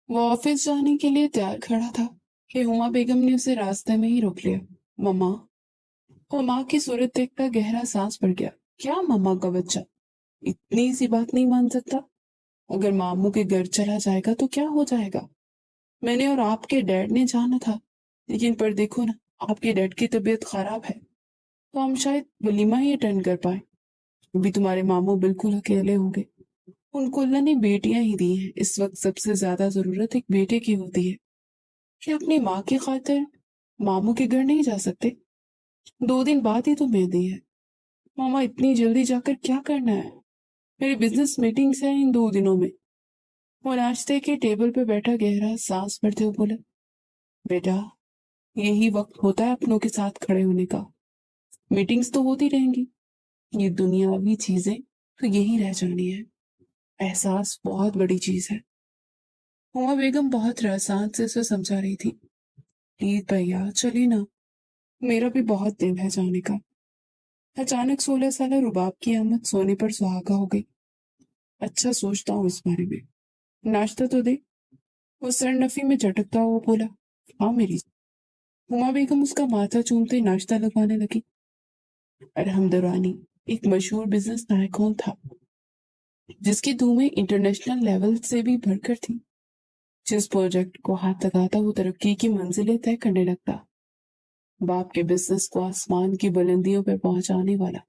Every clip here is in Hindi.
वो ऑफिस जाने के लिए तैयार खड़ा था कि हुमा बेगम ने उसे रास्ते में ही रोक लिया। मम्मा। वो माँ की सूरत देखकर गहरा सांस पड़ गया। क्या मम्मा का बच्चा इतनी सी बात नहीं मान सकता? अगर मामू के घर चला जाएगा तो क्या हो जाएगा? मैंने और आपके डैड ने जाना था, लेकिन पर देखो ना, आपके डैड की तबीयत खराब है, तो हम शायद वलीमा ही अटेंड कर पाए। अभी तुम्हारे मामू बिल्कुल अकेले होंगे। उनको अल्लाह ने बेटियां ही दी हैं। इस वक्त सबसे ज्यादा जरूरत एक बेटे की होती है। कि अपनी माँ की खातिर मामू के घर नहीं जा सकते? 2 दिन बाद ही तो मेहंदी है। मामा, इतनी जल्दी जाकर क्या करना है? मेरी बिजनेस मीटिंग्स है इन 2 दिनों में। वो नाश्ते के टेबल पे बैठा गहरा सांस भरते हुए बोला, बेटा, यही वक्त होता है अपनों के साथ खड़े होने का। मीटिंग्स तो होती रहेंगी, ये दुनियावी चीजें तो यही रह जानी है। एहसास बहुत बड़ी चीज है। हुमा बेगम बहुत रासान से उसे समझा रही थी। प्लीज भैया चलिए ना, मेरा भी बहुत दिल है जाने का। अचानक 16 साल रुबाब की आमद सोने पर सुहागा हो गई। अच्छा, सोचता हूँ इस बारे में। नाश्ता तो दे। वो सरनफी में झटकता हुआ बोला। हाँ मेरी। हुमा बेगम उसका माथा चूमते नाश्ता लगवाने लगी। अरहम दरानी एक मशहूर बिजनेस टाइकून था, जिसकी धूमें इंटरनेशनल लेवल से भी बढ़कर थी। जिस प्रोजेक्ट को हाथ लगाता वो तरक्की की मंजिलें तय करने लगता। बाप के बिजनेस को आसमान की बुलंदियों पर पहुंचाने वाला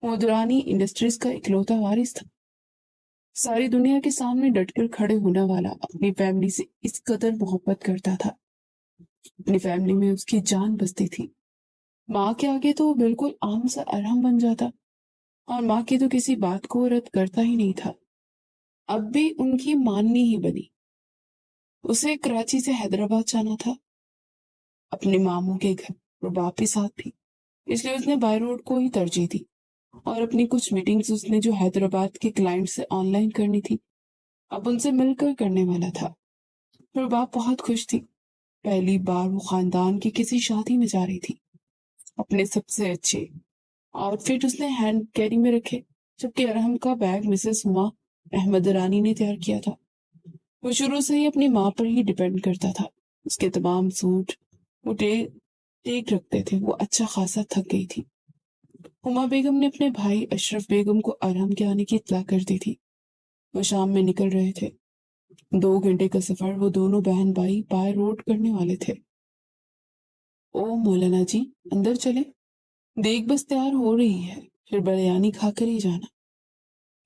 वो दुरानी इंडस्ट्रीज का इकलौता वारिस था। सारी दुनिया के सामने डटकर खड़े होने वाला अपनी फैमिली से इस कदर मोहब्बत करता था। अपनी फैमिली में उसकी जान बसती थी। माँ के आगे तो वो बिल्कुल आम सा अरहम बन जाता, और माँ की तो किसी बात को रद्द करता ही नहीं था। अब भी उनकी माननी ही बनी। उसे कराची से हैदराबाद जाना था, अपने मामू के घर, और बाप के साथ भी। इसलिए उसने बाय रोड को ही तरजीह दी। और अपनी कुछ मीटिंग्स उसने जो हैदराबाद के क्लाइंट से ऑनलाइन करनी थी, अब उनसे मिलकर करने वाला था। और बाप बहुत खुश थी। पहली बार वो खानदान की किसी शादी में जा रही थी। अपने सबसे अच्छे आउटफिट उसने हैंड कैरी में रखे, जबकि अरहम का बैग मिसेस हुमा अहमद रानी ने तैयार किया था। वो शुरू से ही अपनी माँ पर ही डिपेंड करता था। उसके तमाम सूट वो टेक रखते थे। वो अच्छा खासा थक गई थी। हुमा बेगम ने अपने भाई अशरफ बेगम को अरहम के आने की इत्तला कर दी थी। वो शाम में निकल रहे थे। 2 घंटे का सफर वो दोनों बहन भाई बाय रोड करने वाले थे। ओ मौलाना जी, अंदर चले। देख बस तैयार हो रही है, फिर बिरयानी खाकर ही जाना।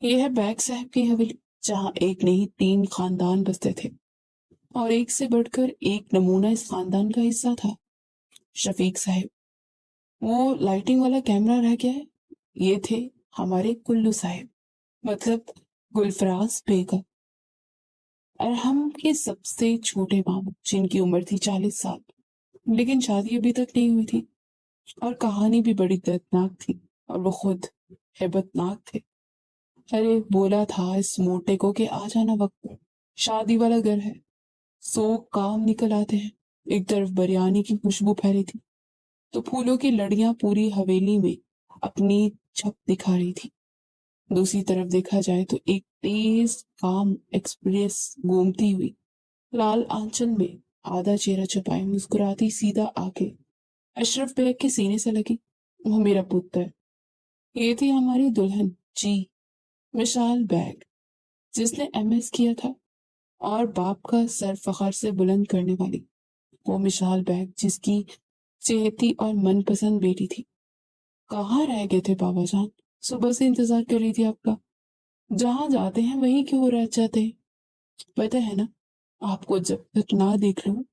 यह है बैग साहब की हवेली, जहाँ एक नहीं 3 खानदान बसते थे, और एक से बढ़कर एक नमूना इस खानदान का हिस्सा था। शफीक साहब। वो लाइटिंग वाला कैमरा रह गया है। ये थे हमारे कुल्लू साहब, मतलब गुलफराज बेगम, और हम के सबसे छोटे मामू, जिनकी उम्र थी 40 साल, लेकिन शादी अभी तक नहीं हुई थी। और कहानी भी बड़ी दर्दनाक थी, और वो खुद हैबतनाक थे। अरे, बोला था इस मोटे को कि आ जाना वक्त पर, शादी वाला घर है। सो काम निकल आते हैं। एक तरफ बिरयानी की खुशबू फैली थी, तो फूलों की लड़ियां पूरी हवेली में अपनी छप दिखा रही थी। दूसरी तरफ देखा जाए तो एक तेज काम एक्सप्रेस घूमती हुई लाल आंचल में आधा चेहरा छुपाए मुस्कुराती सीधा आके अशरफ बेग के सीने से लगी। वो मेरा पुत्र, ये थी हमारी दुल्हन जी, विशाल बैग, जिसने एमएस किया था, और बाप का सर फखर से बुलंद करने वाली वो मिसाल बैग, जिसकी चहेती और मनपसंद बेटी थी। कहाँ रह गए थे बाबा जान? सुबह से इंतजार कर रही थी आपका। जहां जाते हैं वहीं क्यों रह जाते हैं? पता है ना, आपको जब तक ना देख लूं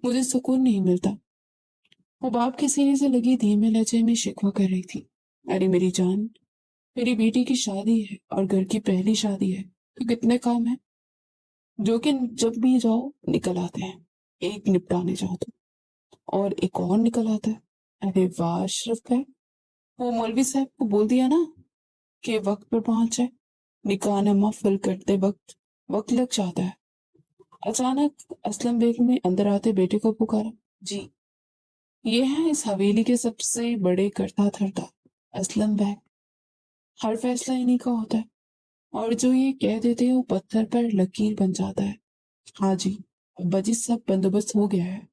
मुझे सुकून नहीं मिलता। वो बाप के सीने से लगी धीमे लहजे में शिकवा कर रही थी। अरे मेरी जान, मेरी बेटी की शादी है, और घर की पहली शादी है, तो कितने काम है जो कि जब भी जाओ निकल आते हैं। एक निपटाने जाओ तो और एक और निकल आता है। अरे वाह अशरफ है। वो मौलवी साहब को बोल दिया ना कि वक्त पर पहुंच जाए। निकाह नमा फुल करते वक्त वक्त लग जाता है। अचानक असलम बेग ने अंदर आते बेटे को पुकारा। जी, ये है इस हवेली के सबसे बड़े करता धरता असलम बेग। हर फैसला इन्हीं का होता है, और जो ये कह देते हैं वो पत्थर पर लकीर बन जाता है। हाँ जी, अब्बा जी सब बंदोबस्त हो गया है,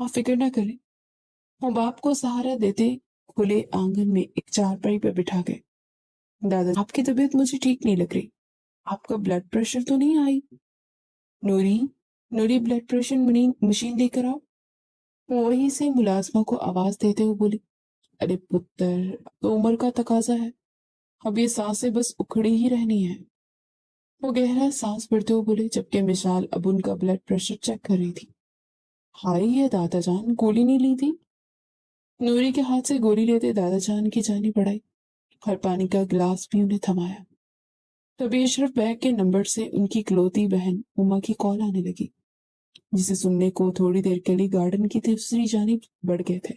आप फिक्र ना करें। वो बाप को सहारा देते खुले आंगन में एक चारपाई पर बिठा गए। दादा, आपकी तबीयत मुझे ठीक नहीं लग रही। आपका ब्लड प्रेशर तो नहीं हाई? नूरी, नूरी ब्लड प्रेशर मशीन लेकर आओ। वो वहीं से मुलाजमा को आवाज देते हुए बोली। अरे पुत्र, अब तो उम्र का तकाजा है, अब ये सांसें बस उखड़ी ही रहनी है। वो गहरा सांस भरते हुए बोले, जबकि मिसाल अब उनका ब्लड प्रेशर चेक कर रही थी। हाय ये दादा जान, गोली नहीं ली थी? नूरी के हाथ से गोली लेते दादा जान की जानी बढ़ाई और पानी का गिलास भी उन्हें थमाया। तभी अशरफ बैग के नंबर से उनकी इकलौती बहन उमा की कॉल आने लगी, जिसे सुनने को थोड़ी देर के लिए गार्डन की दूसरी जानिब बढ़ गए थे।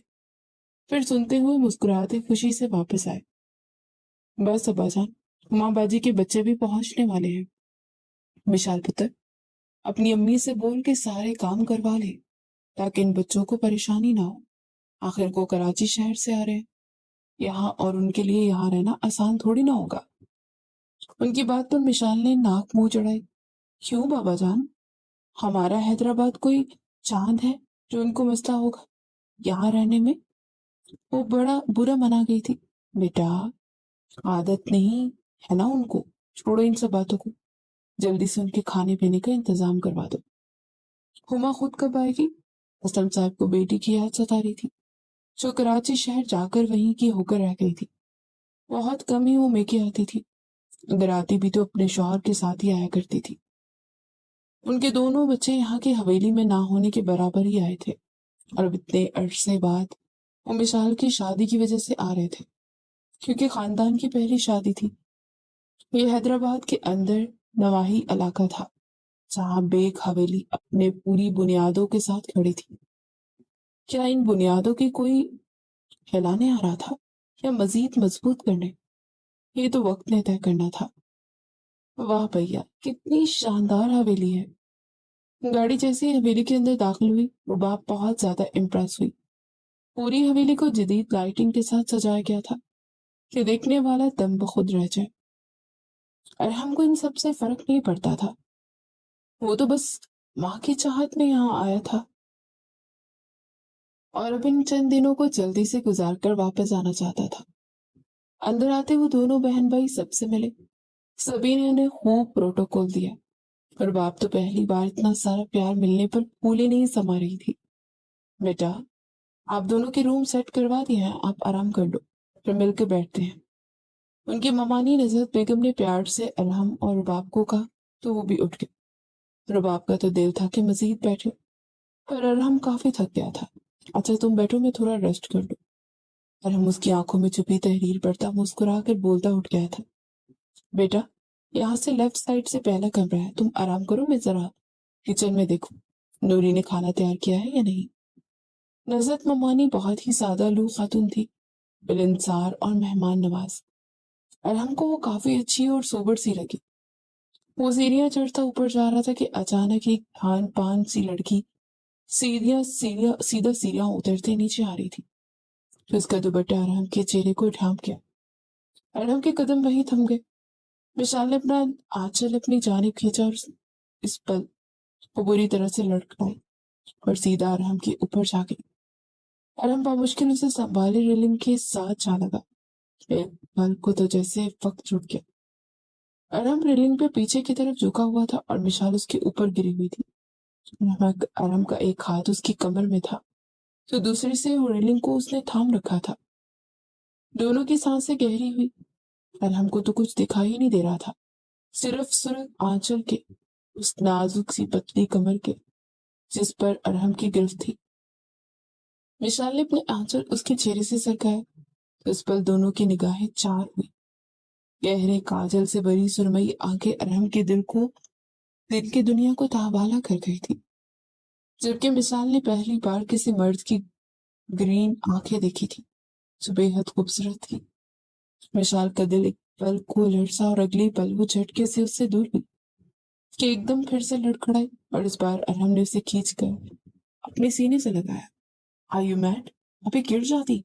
फिर सुनते हुए मुस्कुराते खुशी से वापस आए। बस अब्बाजान, उमा बाजी के बच्चे भी पहुंचने वाले हैं। विशाल पुत्र, अपनी अम्मी से बोल के सारे काम करवा ले, ताकि इन बच्चों को परेशानी ना हो। आखिर को कराची शहर से आ रहे हैं यहाँ, और उनके लिए यहाँ रहना आसान थोड़ी ना होगा। उनकी बात पर मिशाल ने नाक मुंह चढ़ाई। क्यों बाबा जान, हमारा हैदराबाद कोई चांद है जो उनको मसला होगा यहाँ रहने में? वो बड़ा बुरा मना गई थी। बेटा, आदत नहीं है ना उनको, छोड़ो इन सब बातों को, जल्दी से उनके खाने पीने का इंतजाम करवा दो। हुमा खुद कब आएगी? असलम साहब को बेटी की याद सता रही थी, जो कराची शहर जाकर वहीं की होकर रह गई थी। बहुत कम ही वो मेके आती थी, अगर आती भी तो अपने शौहर के साथ ही आया करती थी। उनके दोनों बच्चे यहाँ की हवेली में ना होने के बराबर ही आए थे, और अब इतने अरसे बाद वो मिसाल की शादी की वजह से आ रहे थे, क्योंकि खानदान की पहली शादी थी। ये हैदराबाद के अंदर नवाही इलाका था, जहाँ बेग हवेली अपने पूरी बुनियादों के साथ खड़ी थी। क्या इन बुनियादों की कोई हिलाने आ रहा था, या मजीद मजबूत करने? ये तो वक्त ने तय करना था। वाह भैया, कितनी शानदार हवेली है। गाड़ी जैसी हवेली के अंदर दाखिल हुई, रुबाब बहुत ज्यादा इम्प्रेस हुई। पूरी हवेली को जदीद लाइटिंग के साथ सजाया गया था कि देखने वाला दम बखुद रह जाए। और हमको इन सब से फर्क नहीं पड़ता था, वो तो बस माँ की चाहत में यहाँ आया था, और अब इन चंद दिनों को जल्दी से गुजार कर वापस आना चाहता था। अंदर आते वो दोनों बहन भाई सबसे मिले। सभी ने उन्हें खूब प्रोटोकॉल दिया, पर बाप तो पहली बार इतना सारा प्यार मिलने पर फूले नहीं समा रही थी। बेटा, आप दोनों के रूम सेट करवा दिए हैं, आप आराम कर लो, फिर मिलकर बैठते हैं। उनकी ममानी नजरत बेगम ने प्यार से अरहम और रुबाब को कहा, तो वो भी उठ गए। रुबाब का तो दिल था कि मजीद बैठे, पर अरहम काफी थक गया था। अच्छा तुम बैठो, मैं थोड़ा रेस्ट कर लूं। अरहम उसकी आंखों में छुपी तहरीर पड़ता मुस्कुरा कर बोलता उठ गया था। बेटा, यहाँ से लेफ्ट साइड से पहला कमरा है, तुम आराम करो, मैं जरा किचन में देखूं नूरी ने खाना तैयार किया है या नहीं। नजरत ममानी बहुत ही सादा लू खातून थी, बिलनसार और मेहमान नवाज। अरहम को वो काफी अच्छी और सोबर सी लगी। वो सीढ़ियां चढ़ता ऊपर जा रहा था कि अचानक एक खान पान सी लड़की सीढ़ियां सीढ़ियां सीधा सीढ़ियां उतरते नीचे आ रही थी। फिर उसका दुपट्टा अरहम के चेहरे को ढांप गया। अरहम के कदम वहीं थम गए। विशाल ने अपना आंचल अपनी जानिब खींचा, और इस पल वो बुरी तरह से लड़खड़ाई और सीधा अरहम के ऊपर जा गई। अरहम बामुश्किल उसे संभाले रेलिंग के साथ जा लगा। एक पल को तो जैसे वक्त रुक गया। अरहम रेलिंग पे पीछे की तरफ झुका हुआ था और मिशाल उसके ऊपर गिरी हुई थी। अरहम का एक हाथ उसकी कमर में था, तो दूसरे से वो रेलिंग को उसने थाम रखा था। दोनों की सांसें गहरी हुई। अरहम को तो कुछ दिखाई ही नहीं दे रहा था, सिर्फ सुरख आंचल के उस नाजुक सी पतली कमर के, जिस पर अरहम की गिरफ्त थी। विशाल ने अपने आंचल उसके चेहरे से सरकाया, तो उस पल दोनों की निगाहें चार हुई। गहरे काजल से भरी सुरमई आंखें अरहम के दिल की दुनिया को ताहवाला कर गई थी। जबकि मिसाल ने पहली बार किसी मर्द की ग्रीन आंखें देखी थी, जो बेहद खूबसूरत थी। मिसाल का दिल एक पल को लड़सा, और अगली पल वो झटके से उससे दूर हुई, कि एकदम फिर से लड़खड़ाई, और इस बार अरहम ने उसे खींच कर अपने सीने से लगाया। Are you mad? अभी गिर जाती।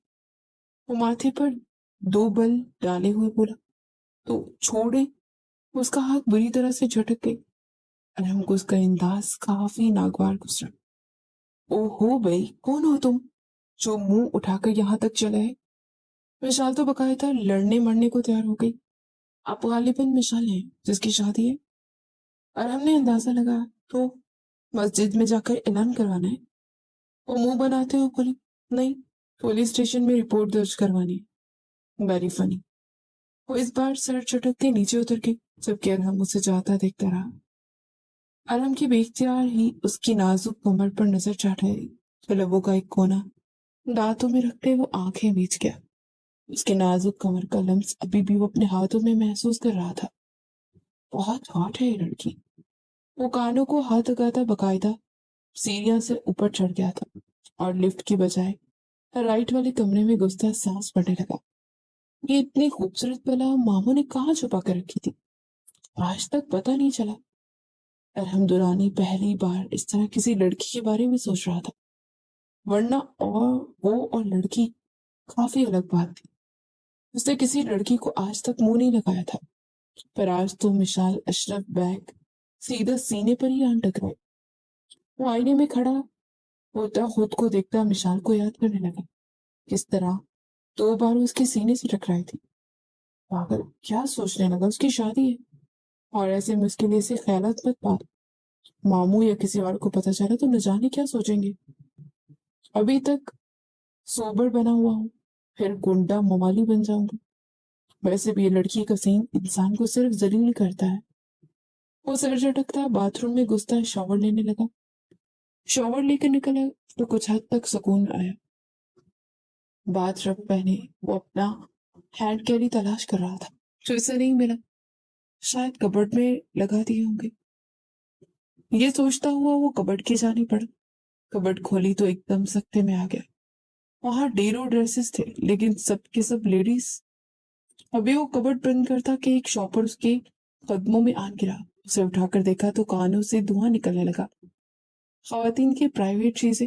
वो माथे पर दो बल डाले हुए बोला। तो छोड़े। उसका हाथ बुरी तरह से झटक गई। अरहम को उसका अंदाज काफी नागवार गुजरा। ओहो भाई, कौन हो तुम जो मुंह उठाकर यहाँ तक चले है? विशाल तो बकायदा लड़ने मरने को तैयार हो गई। आप गालिबन विशाल हैं जिसकी शादी है? और हमने अंदाजा लगाया तो मस्जिद में जाकर ऐलान करवाना है। वो मुंह बनाते हुए बोली, नहीं, पुलिस स्टेशन में रिपोर्ट दर्ज करवानी है। Very funny. वो इस बार सर चटकते नीचे उतर गई, जबकि अरहम उसे जाता देखता रहा। अरहम की बेख्तियार ही उसकी नाजुक कमर पर नजर जा रही। लबों का एक कोना दांतों में रखते वो आंखें बीच गया। उसके नाजुक कमर का लम्स अभी भी वो अपने हाथों में महसूस कर रहा था। बहुत हॉट है ये लड़की। वो कानों को हाथ लगाता बकायदा सीढ़ियां से ऊपर चढ़ गया था और लिफ्ट की बजाय राइट वाले कमरे में घुसता सांस पड़ने लगा। ये इतनी खूबसूरत बला मामू ने कहाँ छुपा कर रखी थी, आज तक पता नहीं चला। अरहम दुरानी पहली बार इस तरह किसी लड़की के बारे में सोच रहा था, वरना और वो और लड़की काफी अलग बात थी। उसने किसी लड़की को आज तक मुंह नहीं लगाया था, पर आज तो मिसाल अशरफ बैग सीधा सीने पर ही आन टकराए। वो आईने में खड़ा होता खुद को देखता मिसाल को याद करने लगा, किस तरह 2 बार उसके सीने से टकराई थी। पागल, क्या सोचने लगा, उसकी शादी है और ऐसे मुश्किल से ख्यालात मत पार। मामू या किसी और को पता चला तो न जाने क्या सोचेंगे। अभी तक सोबर बना हुआ हूँ, फिर गुंडा मवाली बन जाऊंगा। वैसे भी ये लड़की का सीन इंसान को सिर्फ जलील करता है। वो सर झटकता बाथरूम में घुसता शॉवर लेने लगा। शॉवर लेकर निकला तो कुछ हद तक सुकून आया। बाथरब पहने वो अपना हैंड कैरी तलाश कर रहा था, जो इसे नहीं मिला। शायद कबर्ड में लगा दिए होंगे। ये सोचता हुआ वो कबर्ड की जाने पड़ा। कबर्ड खोली तो एकदम सख्ते में आ गया। वहां ढेरों ड्रेसेस थे, लेकिन सब के सब लेडीज। अभी वो कबर्ड बंद करता कि एक शॉपर उसके कदमों में आन गिरा। उसे उठाकर देखा तो कानों से धुआं निकलने लगा। खवातीन की प्राइवेट चीजें।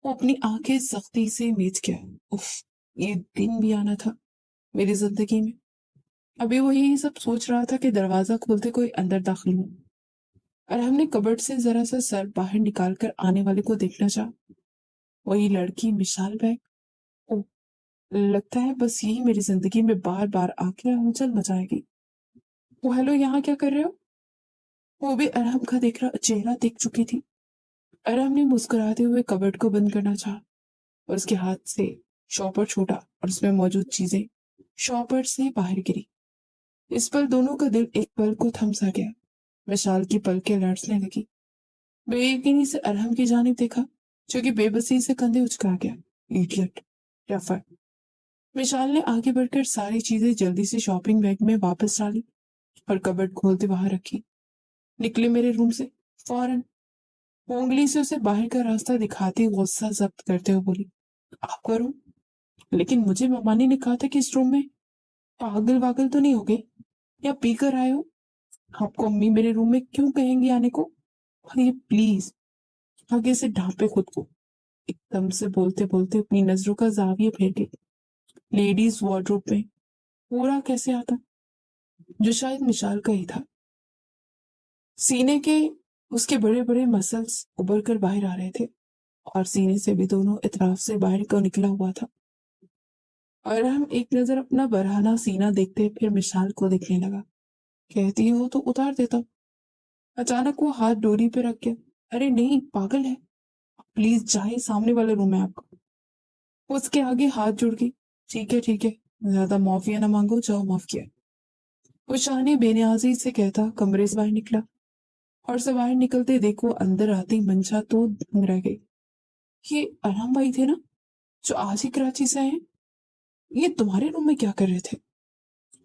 वो अपनी आंखें सख्ती से मीच गया। उफ, ये दिन भी आना था मेरी जिंदगी में। अभी वो यही सब सोच रहा था कि दरवाजा खोलते कोई अंदर दाखिल हुआ और हमने कबर्ड से जरा सा सर बाहर निकालकर आने वाले को देखना चाहा। वही लड़की मिसाल बैग। ओ, लगता है बस यही मेरी जिंदगी में बार बार आके हलचल मचाएगी। वो हेलो, यहाँ क्या कर रहे हो? वो भी अरहम का चेहरा देख चुकी थी। अरहम ने मुस्कुराते हुए कबर्ड को बंद करना चाहा और उसके हाथ से शॉपर छूटा और उसमें मौजूद चीजें शॉपर से बाहर गिरी। इस पर दोनों का दिल एक पल को थम सा गया। विशाल की पलकें लड़ने लगी। बेयकीनी से अरहम की जानिब देखा, जो कि बेबसी से कंधे उचका गया। इडियट, रफर। विशाल ने आगे बढ़कर सारी चीजें जल्दी से शॉपिंग बैग में वापस डाली और कबर्ड खोलते बाहर रखी। निकले मेरे रूम से फौरन। वो उंगली से उसे बाहर का रास्ता दिखाती गुस्सा जब्त करते हुए बोली, आप करूं? लेकिन मुझे ममानी ने कहा था कि इस रूम में पागल वागल तो नहीं हो गए या पीकर आए हो? आपको अम्मी मेरे रूम में क्यों कहेंगी आने को? और ये प्लीज आगे से ढांपे खुद को। एकदम से बोलते बोलते अपनी नजरों का जाविया फेर गई। लेडीज वार्डरोब में पूरा कैसे आता, जो शायद मिसाल का ही था। सीने के उसके बड़े बड़े मसल्स उभर कर बाहर आ रहे थे और सीने से भी दोनों इतराफ से बाहर को निकला हुआ था। और हम एक नजर अपना बरहाना सीना देखते फिर मिसाल को देखने लगा। कहती हो तो उतार देता हूँ। अचानक वो हाथ डोरी पे रख गया। अरे नहीं, पागल है, प्लीज जाए, सामने वाला रूम है आपका। उसके आगे हाथ जुड़ गई। ठीक है ठीक है, ज्यादा माफिया ना मांगो, जाओ माफ किया। वो शानी बेनियाजी से कहता कमरे से बाहर निकला और से बाहर निकलते देखो अंदर आती मंशा तो दंग रह गई। ये अरहम भाई थे ना, जो आज ही कराची से आए हैं? ये तुम्हारे रूम में क्या कर रहे थे?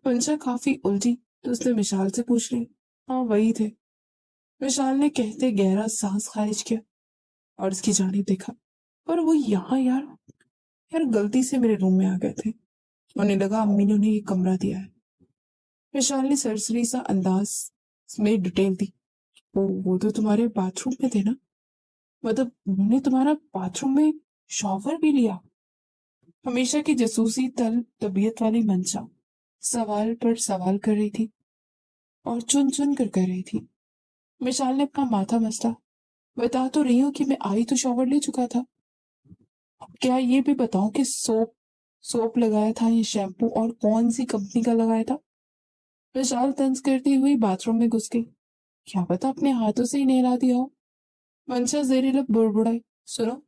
मंशा काफी उलझी तो उसने मिशाल से पूछ ली। हाँ वही थे। विशाल ने कहते गहरा सांस खारिज किया और उसकी जानिब देखा। पर वो यहाँ यार, यार गलती से मेरे रूम में आ गए थे। उन्हें लगा अम्मी ने उन्हें ये कमरा दिया है। विशाल ने सरसरी सा अंदाज में डिटेल दी। वो तो तुम्हारे बाथरूम में थे ना? मतलब उन्होंने तुम्हारा बाथरूम में शॉवर भी लिया? हमेशा की जसूसी तबीयत वाली मंशा सवाल पर सवाल कर रही थी और चुन चुन कर रही थी। विशाल ने अपना माथा मसला। बता तो रही हूँ कि मैं आई तो शॉवर ले चुका था। अब क्या ये भी बताऊं कि सोप सोप लगाया था या शैम्पू, और कौन सी कंपनी का लगाया था। विशाल तंज करती हुई बाथरूम में घुस गई। क्या पता अपने हाथों से ही नहला दिया हो। मंशा जहरीला बुड़बुड़ाई। सुनो,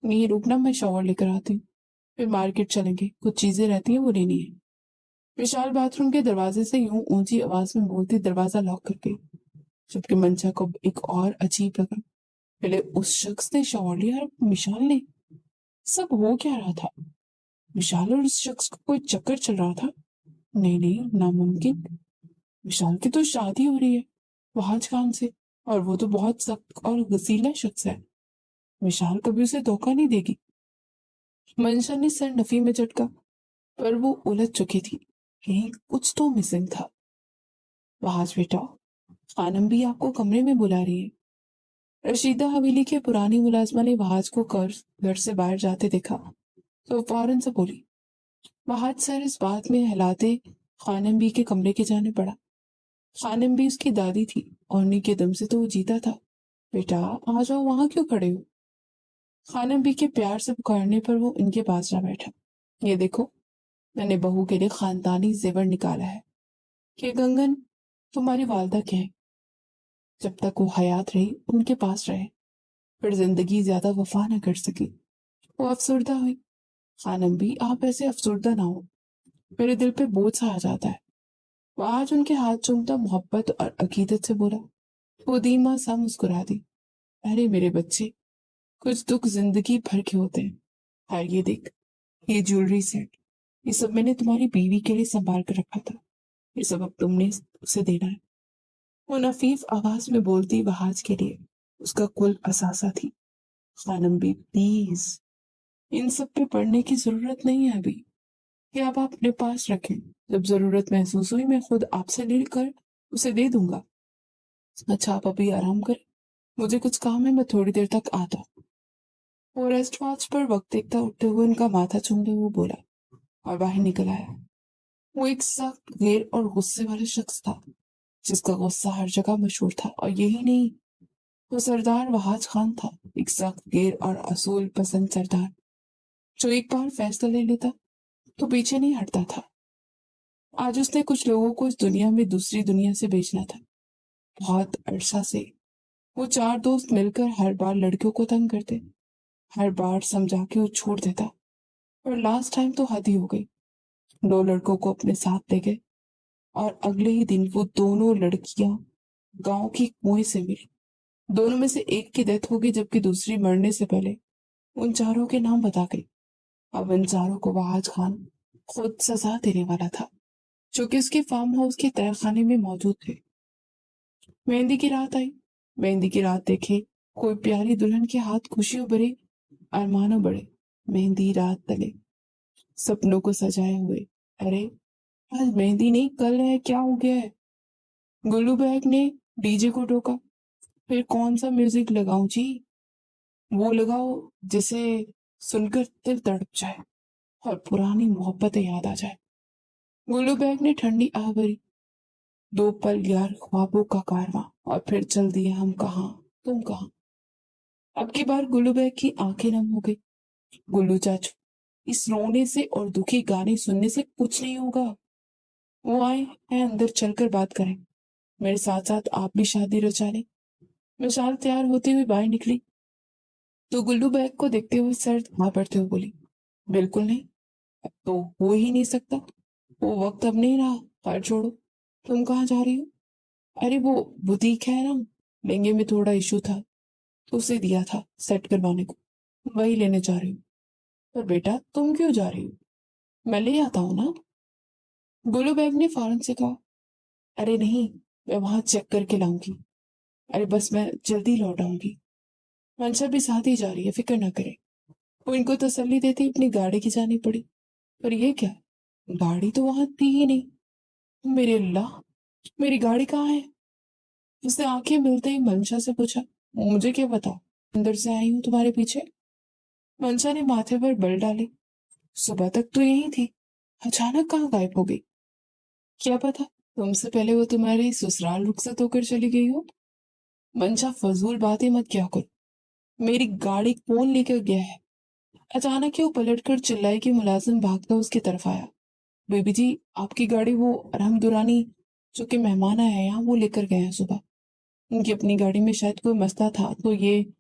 नहीं रुकना, मैं शॉवर लेकर आती हूँ, फिर मार्केट चलेंगे, कुछ चीजें रहती हैं वो लेनी है। विशाल बाथरूम के दरवाजे से यूं ऊंची आवाज में बोलती दरवाजा लॉक कर गई, जबकि मंशा को एक और अजीब लगा। पहले उस शख्स ने शॉवर लिया और विशाल ने। सब हो क्या रहा था? विशाल और उस शख्स को कोई चक्कर चल रहा था? नहीं नहीं, नामुमकिन। विशाल की तो शादी हो रही है वहाज खान से, और वो तो बहुत सख्त और गसीला शख्स है। विशाल कभी उसे धोखा नहीं देगी। मंशा ने सर नफी में झटका, पर वो उलझ चुकी थी। कहीं कुछ तो मिसिंग था। वहाज बेटा, खानम भी आपको कमरे में बुला रही है। रशीदा हवेली के पुरानी मुलाजमा ने वहाज को घर से बाहर जाते देखा तो फौरन से बोली। वहाज सर इस बात में हिलाते खानम बी के कमरे के जाने पड़ा। खानम भी उसकी दादी थी, और उन्हीं के दम से तो वो जीता था। बेटा आ जाओ, वहां क्यों खड़े हो? खानम बी के प्यार से पुकारने पर वो उनके पास जा बैठा। ये देखो, मैंने बहू के लिए खानदानी जेवर निकाला है। कि गंगन, तुम्हारी वालदा क्या है? जब तक वो हयात रही उनके पास रहे, फिर जिंदगी ज्यादा वफा न कर सकी। वो अफसुर्दा हुई। खानम भी, आप ऐसे अफसुर्दा ना हो, मेरे दिल पे बोझ सा आ जाता है। वो आज उनके हाथ चूमता मोहब्बत और अकीदत से बोला। वो धीमा सा मुस्कुरा दी। अरे मेरे बच्चे, कुछ दुख जिंदगी भर के होते हैं। हाय ये देख, ये ज्वेलरी सेट, ये सब मैंने तुम्हारी बीवी के लिए संभाल कर रखा था। ये सब अब तुमने उसे देना है। वो नफीफ आवाज में बोलती बहाज के लिए उसका कुल असासा थी। खानम बी प्लीज, इन सब पे पढ़ने की जरूरत नहीं है अभी। ये आप अपने पास रखें, जब जरूरत महसूस हुई मैं खुद आपसे लेकर उसे दे दूंगा। अच्छा आप अभी आराम करें, मुझे कुछ काम है, मैं थोड़ी देर तक आता हूँ। वो रेस्ट वॉच पर वक्त देखता उठते हुए उनका माथा चूमते हुए बोला, और बाहर निकल आया। वो एक सख्त गैर और गुस्से वाला शख्स था, जिसका गुस्सा हर जगह मशहूर था। और यही नहीं, वो सरदार वहाज खान था, एक सख्त गैर और असूल पसंद सरदार, जो एक बार फैसला ले लेता तो पीछे नहीं हटता था। आज उसने कुछ लोगों को इस दुनिया में दूसरी दुनिया से भेजना था। बहुत अरसा से वो चार दोस्त मिलकर हर बार लड़कियों को तंग करते, हर बार समझा के वो छोड़ देता, और लास्ट टाइम तो हद ही हो गई। दो लड़कों को अपने साथ ले गए, और अगले ही दिन वो दोनों लड़कियां गांव की कुएं से मिली। दोनों में से एक की डेथ हो गई, जबकि दूसरी मरने से पहले उन चारों के नाम बता गई। अब इन चारों को वहाज खान खुद सजा देने वाला था, जो कि उसके फार्म हाउस के तहखाने में मौजूद थे। मेहंदी की रात आई। मेहंदी की रात देखे कोई प्यारी दुल्हन के हाथ खुशियों भरे अरमानों बड़े। मेहंदी रात तले सपनों को सजाए हुए। अरे आज मेहंदी नहीं, कल है, क्या हो गया है? गुल्लू बैग ने डीजे को टोका। फिर कौन सा म्यूजिक लगाऊं जी? वो लगाओ जिसे सुनकर दिल तड़प जाए और पुरानी मोहब्बतें याद आ जाए। गुल्लू बैग ने ठंडी आह भरी। दो पल यार ख्वाबों का कारवां, और फिर चल दिए हम कहाँ, तुम कहाँ। अब की बार गुल्लू बैग की आंखें नम हो गई। गुल्लू चाचू, इस रोने से और दुखी गाने सुनने से कुछ नहीं होगा। वो आए हैं अंदर, चलकर बात करें। मेरे साथ साथ आप भी शादी रचा लें। विशाल तैयार होती हुई बाहर निकली तो गुल्लू बैग को देखते हुए सर हाँ पड़ते हुए बोली, बिल्कुल नहीं, अब तो हो ही नहीं सकता। वो वक्त अब नहीं रहा। खैर छोड़ो, तुम कहाँ जा रही हो? अरे वो बुटीक है ना, लहंगे में थोड़ा इशू था, तो उसे दिया था सेट करवाने को, वही लेने जा रही हूँ। पर बेटा तुम क्यों जा रही हो? मैं ले आता हूँ ना। गोलू बैग ने फौरन से कहा। अरे नहीं, मैं वहां चेक करके लाऊंगी। अरे बस मैं जल्दी लौट आऊंगी। मंशा भी साथ ही जा रही है, फिक्र ना करे। वो इनको तसल्ली देती अपनी गाड़ी की जानी पड़ी। पर ये क्या, गाड़ी तो वहां थी ही नहीं। मेरे अल्लाह, मेरी गाड़ी कहाँ है? उसने आंखें मिलते ही मंशा से पूछा। मुझे क्या पता, अंदर से आई हूँ तुम्हारे पीछे। मंशा ने माथे पर बल डाले। सुबह तक तो यही थी, अचानक कहाँ गायब हो गई? क्या पता, तुमसे पहले वो तुम्हारे ससुराल रुखसत होकर चली गई हो। मंशा, फजूल बातें मत किया कर। मेरी गाड़ी कौन लेकर गया है? अचानक ही वो पलटकर चिल्लाई कि मुलाजिम भागता उसकी तरफ आया। बेबी जी, आपकी गाड़ी वो अरहम दुरानी जो कि मेहमान आया है यहाँ, वो लेकर गए हैं सुबह। उनकी अपनी गाड़ी में शायद कोई मसला था, तो ये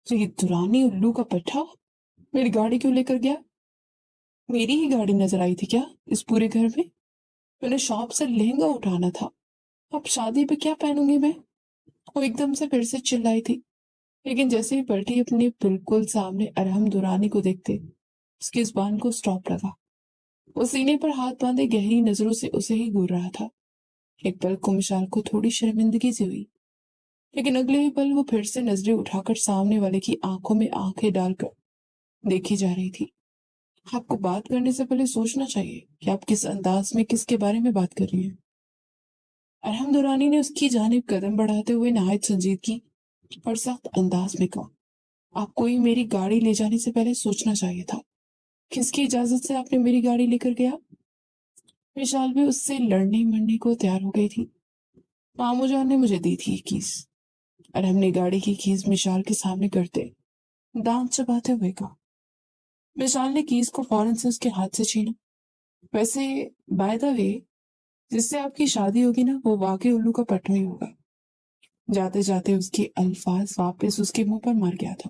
दुरानी उल्लू का पट्टा मेरी गाड़ी क्यों लेकर गया? मेरी ही गाड़ी नजर आई थी क्या इस पूरे घर में? मैंने शॉप से लहंगा उठाना था, अब शादी पे क्या पहनूंगी मैं? वो एकदम से फिर से चिल्लाई थी, लेकिन जैसे ही पलटी अपने बिल्कुल सामने अरहम दुरानी को देखते उसकी जुबान को स्टॉप लगा। वो सीने पर हाथ बांधे गहरी नजरों से उसे ही घूर रहा था। एक पल को मिशाल को थोड़ी शर्मिंदगी सी हुई, लेकिन अगले ही पल वो फिर से नजरें उठाकर सामने वाले की आंखों में आंखें डालकर देखी जा रही थी। आपको बात करने से पहले सोचना चाहिए कि आप किस अंदाज में किसके बारे में बात कर रही हैं। अरहम दुरानी ने उसकी जानिब कदम बढ़ाते हुए नहायत संजीदगी और सख्त अंदाज में कहा, आपको ही मेरी गाड़ी ले जाने से पहले सोचना चाहिए था। किसकी इजाजत से आपने मेरी गाड़ी लेकर गया? विशाल भी उससे लड़ने मरने को तैयार हो गई थी। मामू जान ने मुझे दी थी कीस। अरहम ने गाड़ी की कीस मिशाल के सामने करते दांत चबाते हुए कहा। मिशाल ने कीस को फौरन से उसके हाथ से छीना। वैसे, बाय द वे, जिससे आपकी शादी होगी ना, वो वाकई उल्लू का पट्टा ही होगा। जाते जाते उसके अल्फाज वापस उसके मुंह पर मार गया था।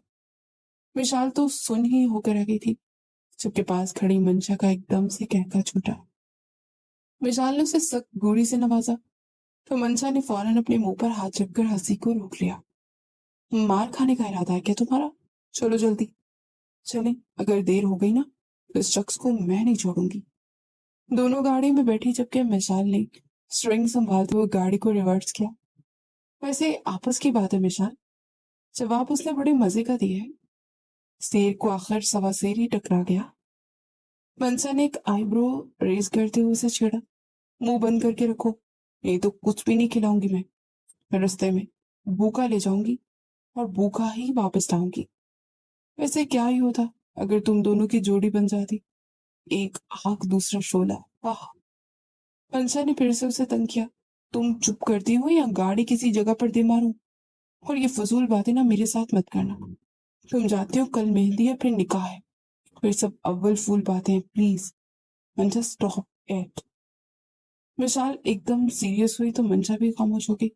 विशाल तो सुन ही होकर रह गई थी, सबके पास खड़ी मंशा का एकदम से कहका छूटा। विशाल ने उसे सख्त गोली से नवाजा, तो मंशा ने फौरन अपने मुंह पर हाथ रखकर हंसी को रोक लिया। मार खाने का इरादा है क्या तुम्हारा? चलो जल्दी चलें, अगर देर हो गई ना तो इस शख्स को मैं नहीं छोड़ूंगी। दोनों गाड़ी में बैठी जबकि मिशाल ने स्ट्रिंग संभालते हुए गाड़ी को रिवर्स किया। वैसे आपस की बात है मिशाल, जवाब उसने बड़े मजे का दिया है। शेर को आखिर सवा शेर ही टकरा गया। मंसा ने एक आईब्रो रेज करते हुए उसे छेड़ा। मुंह बंद करके रखो, नहीं तो कुछ भी नहीं खिलाऊंगी मैं रास्ते में भूखा ले जाऊंगी और भूखा ही वापस लाऊंगी। वैसे क्या ही होता अगर तुम दोनों की जोड़ी बन जाती, एक आग दूसरा शोला। वाह। मंसा ने फिर से उसे तंग किया। तुम चुप करती हो या गाड़ी किसी जगह पर दे मारूं? और ये फजूल बातें ना मेरे साथ मत करना। तुम जानते हो कल मेहंदी है, फिर निकाह है, फिर सब अव्वल फूल बातें हैं, प्लीज मंशा स्टॉप इट। विशाल एकदम सीरियस हुई तो मंशा भी खामोश हो गई।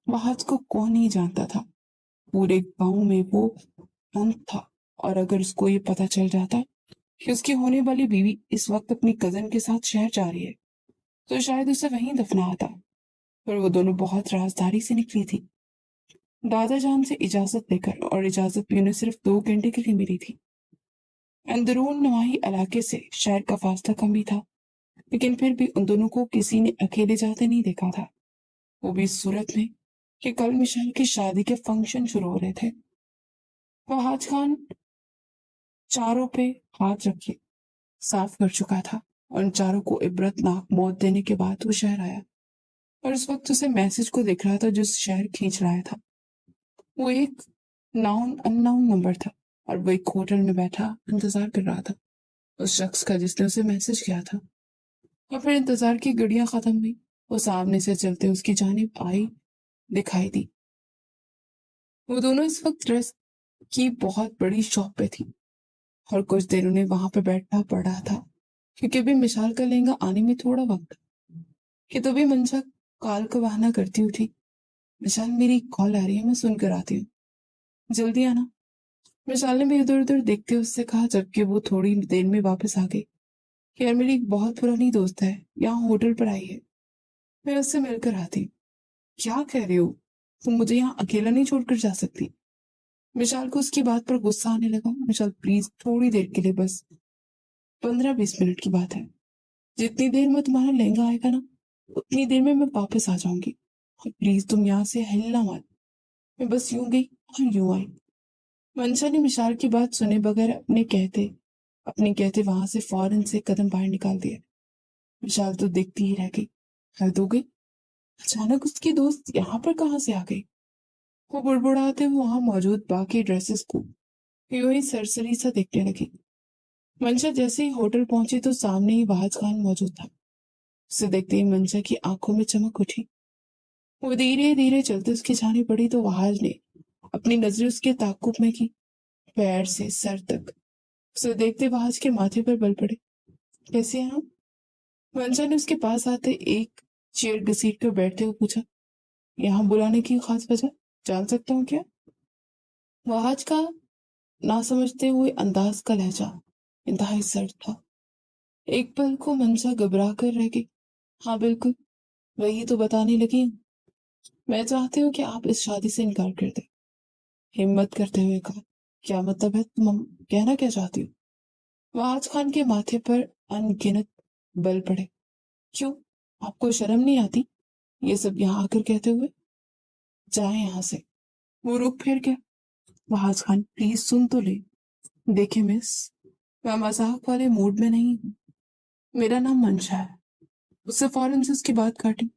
वहाज को कौन नहीं जानता था, पूरे गांव में वो अंत था। और अगर उसको ये पता चल जाता कि उसकी होने वाली बीवी इस वक्त अपनी कजन के साथ शहर जा रही है, तो शायद उसे वहीं दफना आता। पर वो दोनों बहुत राजदारी से निकली थी, दादा जान से इजाजत लेकर, और इजाजत भी उन्हें सिर्फ 2 घंटे के लिए मिली थी। अंदरून नवाही इलाके से शहर का फासला कम ही था, लेकिन फिर भी उन दोनों को किसी ने अकेले जाते नहीं देखा था, वो भी इस सूरत में कि कल मिशाल की शादी के फंक्शन शुरू हो रहे थे। फहाज खान चारों पे हाथ रखे साफ कर चुका था, और उन चारों को इबरतनाक मौत देने के बाद वो शहर आया। और उस वक्त उसे मैसेज को दिख रहा था जो शहर खींच रहा था। वो एक नाउन अननाउन नंबर था, और वो एक होटल में बैठा इंतजार कर रहा था उस शख्स का जिसने उसे मैसेज किया था। और फिर इंतजार की घड़ियां खत्म हुई, वो सामने से चलते उसकी जानिब आई दिखाई दी। वो दोनों इस वक्त ड्रेस की बहुत बड़ी शॉप पे थी, और कुछ देर उन्हें वहां पे बैठना पड़ा था, क्योंकि अभी मिशाल का लहंगा आने में थोड़ा वक्त कि तभी मंशा कॉल का बहाना करती उठी। मिशाल, मेरी कॉल आ रही है, मैं सुनकर आती हूँ, जल्दी आना। मिशाल ने भी इधर उधर देखते उससे कहा, जबकि वो थोड़ी देर में वापस आ गई, कि यार मेरी एक बहुत पुरानी दोस्त है, यहाँ होटल पर आई है, मैं उससे मिलकर आती हूँ। क्या कह रही हो? तुम मुझे यहाँ अकेला नहीं छोड़कर जा सकती। विशाल को उसकी बात पर गुस्सा आने लगा। विशाल प्लीज, थोड़ी देर के लिए, बस 15-20 मिनट की बात है। जितनी देर में तुम्हारा लहंगा आएगा ना, उतनी देर में मैं वापस आ जाऊंगी। और प्लीज तुम यहाँ से हिलना मत। मैं बस यूं गई और यूं आई। मंशा ने विशाल की बात सुने बगैर अपने कहते वहां से फौरन से कदम बाहर निकाल दिया। विशाल तो देखती ही रह गई। हद हो गई, अचानक उसकी दोस्त यहाँ पर कहाँ से आ गई? वो बुड़बुड़ाते हुए वहां मौजूद बाकी ड्रेसेस को यूं ही सरसरी सा देखने लगी। मंशा जैसे ही होटल पहुंची तो सामने ही वहाज खान मौजूद था। उसे देखते ही मंशा की आंखों में चमक उठी। वो धीरे धीरे चलते उसकी जाने पड़ी तो वहाज ने अपनी नजरें उसके ताकुब में की, पैर से सर तक। उसे देखते वहाज के माथे पर बल पड़े। कैसे हैं आप? मंशा ने उसके पास आते एक चेयर घसीट कर बैठते हुए पूछा। यहाँ बुलाने की खास वजह जान सकता हूँ क्या? वहाज का ना समझते हुए अंदाज का लहजा इंतहाई सर्द था। एक पल को मंशा घबरा कर रह गई। हाँ बिल्कुल, वही तो बताने लगी हूँ। मैं चाहती हूँ कि आप इस शादी से इनकार कर दें। हिम्मत करते हुए कहा। क्या मतलब है? तुम कहना क्या चाहती हो? वहाज खान के माथे पर अनगिनत बल पड़े। क्यों? आपको शर्म नहीं आती ये सब यहाँ आकर कहते हुए? जाए यहाँ से। वो रुक फिर गया। वहाज खान प्लीज सुन तो ले। देखिए मिस, मैं मजाक वाले मूड में नहीं हूँ। मेरा नाम मंशा है। उससे फौरन से उसकी बात काटी।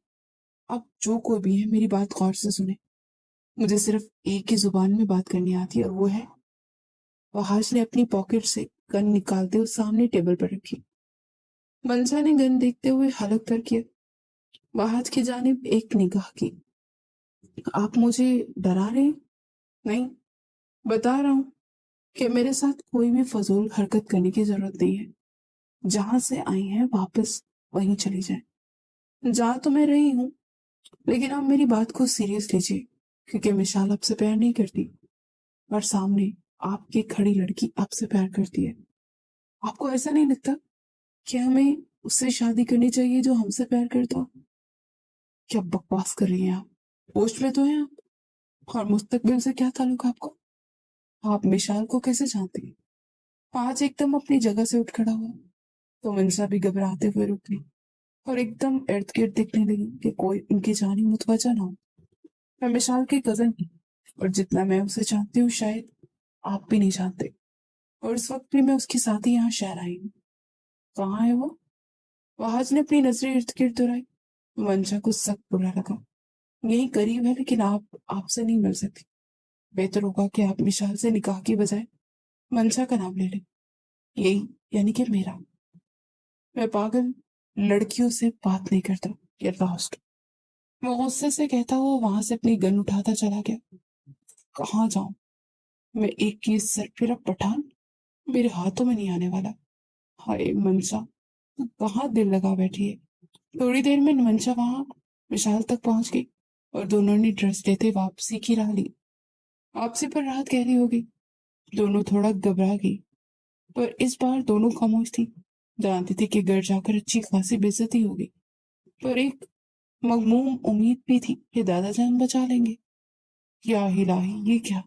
अब जो कोई भी है मेरी बात गौर से सुने। मुझे सिर्फ एक ही जुबान में बात करनी आती है और वो है। वहाज ने अपनी पॉकेट से गन निकालते हुए सामने टेबल पर रखी। मंशा ने गन देखते हुए हलक कर किया। वहाज की जानिब एक निगाह की। आप मुझे डरा रहे हैं? नहीं, बता रहा हूँ कि मेरे साथ कोई भी फजूल हरकत करने की जरूरत नहीं है। जहां से आई हैं वापस वहीं चली जाए। जा तो मैं रही हूँ, लेकिन आप मेरी बात को सीरियस लीजिए, क्योंकि मिशाल आपसे प्यार नहीं करती और सामने आपकी खड़ी लड़की आपसे प्यार करती है। आपको ऐसा नहीं लगता कि हमें उससे शादी करनी चाहिए जो हमसे प्यार करता हो? क्या बकवास कर रही हैं आप? होश में तो हैं आप? और मुस्तकबिल से क्या ताल्लुक आपको? आप मिशाल को कैसे जानती हैं? आज एकदम अपनी जगह से उठ खड़ा हुआ तो मंशा भी घबराते हुए रुक गई और एकदम इर्द गिर्द देखने लगी कि कोई उनकी जानी मुतवजा ना हो। मैं विशाल की कजन हूँ और जितना मैं उसे जानती हूँ शायद आप भी नहीं जानते। और इस वक्त भी मैं उसके साथ ही यहाँ शहर आई हूँ। कहाँ है वो? वहाज ने अपनी नजरें इर्द गिर्द दौड़ाई। मंशा को सख्त बुरा लगा। यही करीब है, लेकिन आप आपसे नहीं मिल सकती। बेहतर होगा कि आप विशाल से निकाह की बजाय मंशा का नाम ले लें। यही यानी कि मेरा। मैं पागल लड़कियों से बात नहीं करता। ये लास्ट। वो गुस्से से कहता हुआ वहां से अपनी गन उठाता चला गया। कहाँ जाऊं मैं? एक की सरफिरा पठान मेरे हाथों में नहीं आने वाला। हाय मनसा, तू कहाँ दिल लगा बैठी है? थोड़ी देर में मनसा वहां विशाल तक पहुंच गई और दोनों ने ड्रेस लेते वापसी की राह ली। वापसी पर रात गहरी हो गई। दोनों थोड़ा घबरा गई, पर इस बार दोनों खामोश थी। जानती थी कि घर जाकर अच्छी खासी बेइज्जती होगी, पर एक मगमूम उम्मीद भी थी कि दादा जान बचा लेंगे। या इलाही, ये क्या?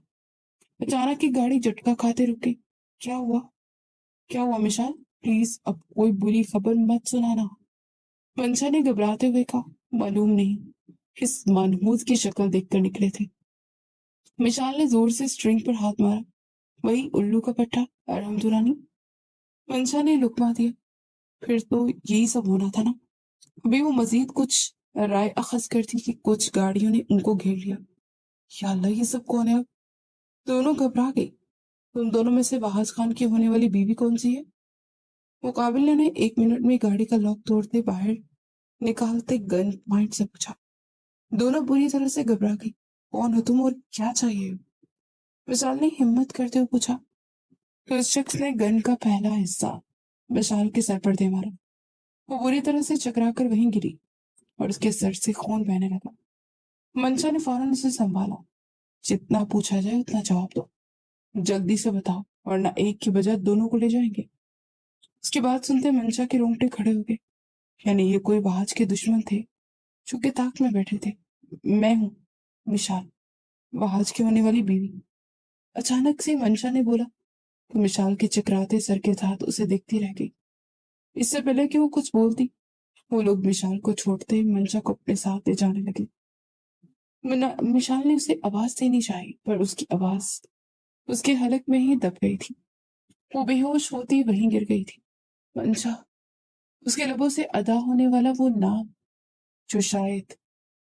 अचानक की गाड़ी झटका खाते रुक गई। क्या हुआ? क्या हुआ मिशाल? प्लीज अब कोई बुरी खबर मत सुनाना। मंशा ने घबराते हुए कहा। मालूम नहीं किस मनहूस की शक्ल देखकर निकले थे। मिशाल ने जोर से स्ट्रिंग पर हाथ मारा। वही उल्लू का पट्टा आराम दुरानी। मंशा ने लुकमा दिया। फिर तो यही सब होना था ना? अभी वो मजीद कुछ राय अखज करती कि कुछ गाड़ियों ने उनको घेर लिया। या अल्लाह, ये सब कौन है अब? दोनों घबरा गई। तुम दोनों में से वहाज खान की होने वाली बीवी कौन सी है? मुकाबिले ने 1 मिनट में गाड़ी का लॉक तोड़ते बाहर निकालते गन पॉइंट से पूछा। दोनों बुरी तरह से घबरा गई। कौन हो तुम और क्या चाहिए? विशाल ने हिम्मत करते हुए पूछा। तो उस शख्स ने गन का पहला हिस्सा विशाल के सर पर दे मारा। वो बुरी तरह से चकरा कर वहीं गिरी और उसके सर से खून बहने लगा। मंशा ने फौरन उसे संभाला। जितना पूछा जाए उतना जवाब दो। जल्दी से बताओ, वरना एक की बजाय दोनों को ले जाएंगे। उसकी बात सुनते मंशा के रोंगटे खड़े हो गए। यानी ये कोई वहाज के दुश्मन थे जो कि ताक में बैठे थे। मैं हूँ मिशाल, वहाज की होने वाली बीवी। अचानक से मंशा ने बोला तो मिशाल के चकराते सर के साथ उसे देखती रह गई। इससे पहले कि वो कुछ बोलती, वो लोग मिशाल को छोड़ते ही मंशा को अपने साथ ले जाने लगे। मिशाल ने उसे आवाज देनी चाहिए, पर उसकी आवाज उसके हलक में ही दब गई थी। वो बेहोश होती वहीं गिर गई थी। मंशा, उसके लबों से अदा होने वाला वो नाम जो शायद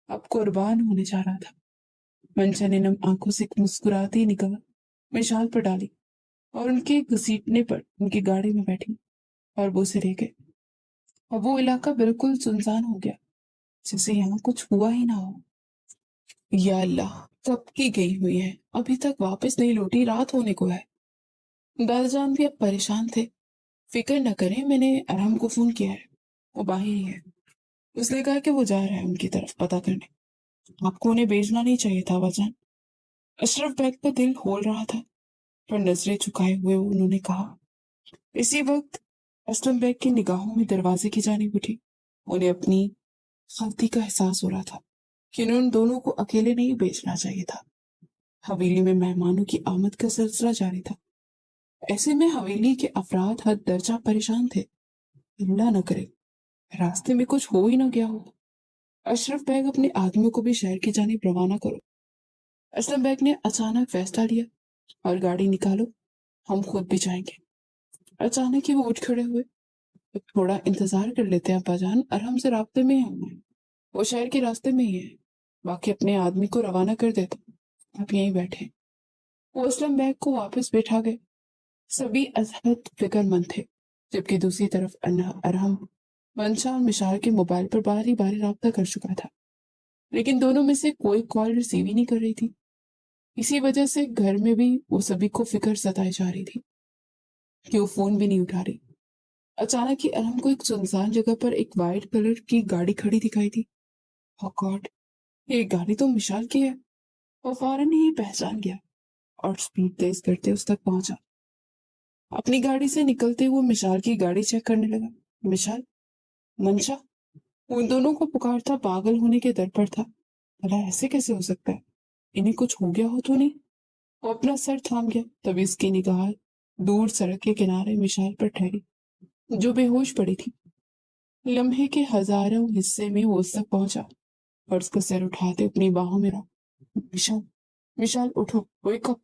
अब कुर्बान होने जा रहा था। मंशा ने नम आंखों से मुस्कुराती निगाह मिशाल पर डाली और उनके घसीटने पर उनकी गाड़ी में बैठी और वो उसे ले गए। और वो इलाका बिल्कुल सुनसान हो गया, जैसे यहाँ कुछ हुआ ही ना हो। या अल्लाह, कब की गई हुई है, अभी तक वापस नहीं लौटी, रात होने को है। दादाजान भी अब परेशान थे। फिक्र न करें, मैंने अरहम को फोन किया है, वो बाहर ही है। उसने कहा कि वो जा रहा है उनकी तरफ पता करने। आपको उन्हें भेजना नहीं चाहिए था वजन। अशरफ बैग का दिल खोल रहा था, पर नजरें झुकाए हुए उन्होंने कहा। इसी वक्त असलम बैग की निगाहों में दरवाजे की जानिब उठी। उन्हें अपनी गलती का एहसास हो रहा था कि उन्हें उन दोनों को अकेले नहीं भेजना चाहिए था। हवेली में मेहमानों की आमद का सिलसिला जारी था। ऐसे में हवेली के अफराद हद दर्जा परेशान थे। अल्लाह न करे रास्ते में कुछ हो ही ना गया हो। अशरफ बैग अपने आदमियों को भी शहर की जानिब रवाना करो। असलम बैग ने अचानक फैसला लिया, और गाड़ी निकालो, हम खुद भी जाएंगे। अचानक ही वो उठ खड़े हुए। अब थोड़ा इंतजार कर लेते हैं अब्बाजान, और हमसे रास्ते में है, वो शहर के रास्ते में ही है। बाकी अपने आदमी को रवाना कर देता, आप यहीं बैठे। वो असलम बैग को वापस बैठा गए। सभी अजहद फिक्रमंद थे, जबकि दूसरी तरफ अरहम मंशा और मिशाल के मोबाइल पर बारी बारी राब्ता कर चुका था, लेकिन दोनों में से कोई कॉल रिसीव ही नहीं कर रही थी। इसी वजह से घर में भी वो सभी को फिक्र सताई जा रही थी कि वो फोन भी नहीं उठा रही। अचानक ही अरहम को एक सुनसान जगह पर एक वाइट कलर की गाड़ी खड़ी दिखाई दी। ओह गॉड, ये गाड़ी तो मिशाल की है। वो फौरन ही पहचान गया और स्पीड तेज करते उस तक पहुंचा। अपनी गाड़ी से निकलते हुए मिशाल की गाड़ी चेक करने लगा। मिशाल, मंशा, उन दोनों को पुकारता पागल होने के दर पर था। भला ऐसे कैसे हो सकता है, इन्हें कुछ हो गया हो तो नहीं। वो अपना सर थाम गया, तभी उसकी निगाह दूर सड़क के किनारे मिशाल पर ठहरी, जो बेहोश पड़ी थी। लम्हे के हजारों हिस्से में वो उस तक पहुंचा और उसका सिर उठाते अपनी बाहों में रखा। विशाल, विशाल उठो, वेक अप,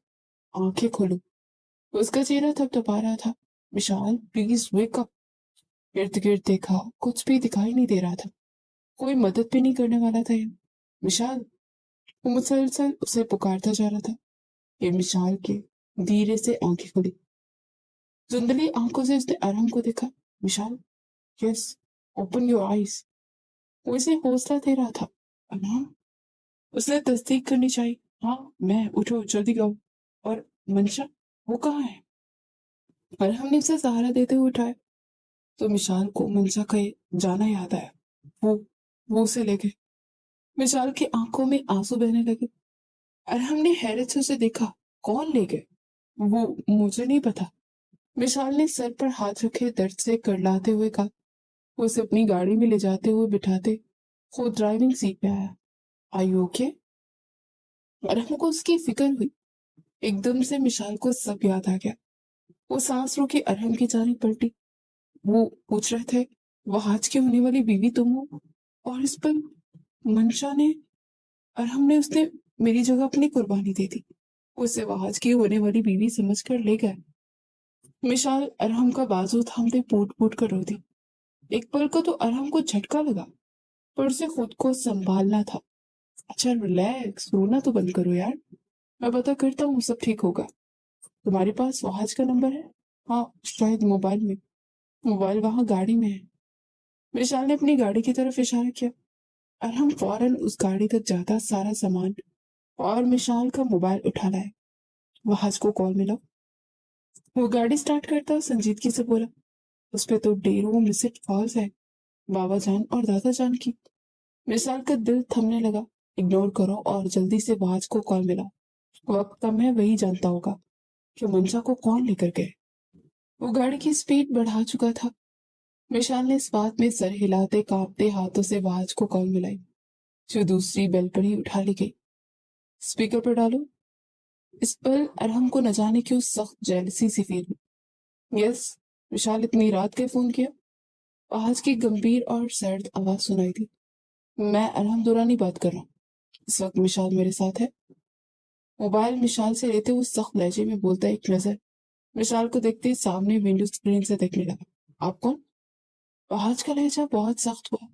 आंखें खोलो। उसका चेहरा थपथपा रहा था। विशाल प्लीज वेक अप। इर्द गिर्द देखा, कुछ भी दिखाई नहीं दे रहा था। कोई मदद भी नहीं करने वाला था यहाँ। विशाल, वो मुसलसल उसे पुकारता जा रहा था। ये मिशाल के धीरे से आंखें खुली। धुंधली आंखों से उसने अरहम को देखा। विशाल, यस, ओपन योर आईज। वो इसे हौसला दे रहा था। अरहम, उसने तस्दीक करनी चाहिए। हाँ मैं, उठो जल्दी गाओ। और मंशा, वो कहाँ है। अरहम ने उसे सहारा देते हुए उठाया तो मिशाल को मंशा का जाना याद आया। वो वो उसे ले गए। मिशाल की आंखों में आंसू बहने लगे। अरहम ने हैरत से उसे देखा। कौन ले गए। वो मुझे नहीं पता। विशाल ने सर पर हाथ रखे दर्द से करलाते हुए कहा। वो उसे अपनी गाड़ी में ले जाते हुए बिठाते खुद ड्राइविंग सीट पे आया। आई यू ओके। अरहम को उसकी फिक्र हुई। एकदम से मिशाल को सब याद आ गया। वो सांस रोके अरहम की जानिब पलटी। वो पूछ रहे थे, वह आज की होने वाली बीवी तुम हो। और इस पर मंशा ने, अरहम ने, उसने मेरी जगह अपनी कुर्बानी दे दी। उसे वह आज की होने वाली बीवी समझकर ले गए। मिशाल अरहम का बाजू थामते फूट फूट कर रो दी। एक पल को तो अरहम को झटका लगा, पर उसे खुद को संभालना था। अच्छा रिलैक्स, रोना तो बंद करो यार, मैं पता करता हूँ, सब ठीक होगा। तुम्हारे पास वहाज का नंबर है। हाँ शायद मोबाइल में। मोबाइल वहां गाड़ी में है। विशाल ने अपनी गाड़ी की तरफ इशारा किया। अरहम फौरन उस गाड़ी तक जाता सारा सामान और मिशाल का मोबाइल उठा लाया। वहाज को कॉल मिला। वो गाड़ी स्टार्ट करता संजीदगी से बोला, उस पे तो ढेरों मिस्ड कॉल्स है, बाबा जान और दादा जान की। मिसाल का दिल थमने लगा। इग्नोर करो और जल्दी से वहाज को कॉल मिला। वक्त कम है, वही जानता होगा कि मंशा को कौन लेकर गए। वो गाड़ी की स्पीड बढ़ा चुका था। विशाल ने इस बात में सर हिलाते कांपते हाथों से वहाज को कॉल मिलाई, जो दूसरी बेल पर ही उठा ली गई। स्पीकर पर डालो। इस पर अरहम को न जाने क्यों सख्त जेलसी सी फील हुई। यस। विशाल, इतनी रात के फोन किया। वहाज की गंभीर और सर्द आवाज सुनाई दी। मैं अरहम दुरानी बात कर रहा हूँ। इस वक्त मिशाल मेरे साथ है। मोबाइल मिशाल से लेते हुए सख्त लहजे में बोलता एक नजर मिशाल को देखते ही सामने विंडो स्क्रीन से देखने लगा। आप कौन। आज का लहजा बहुत सख्त हुआ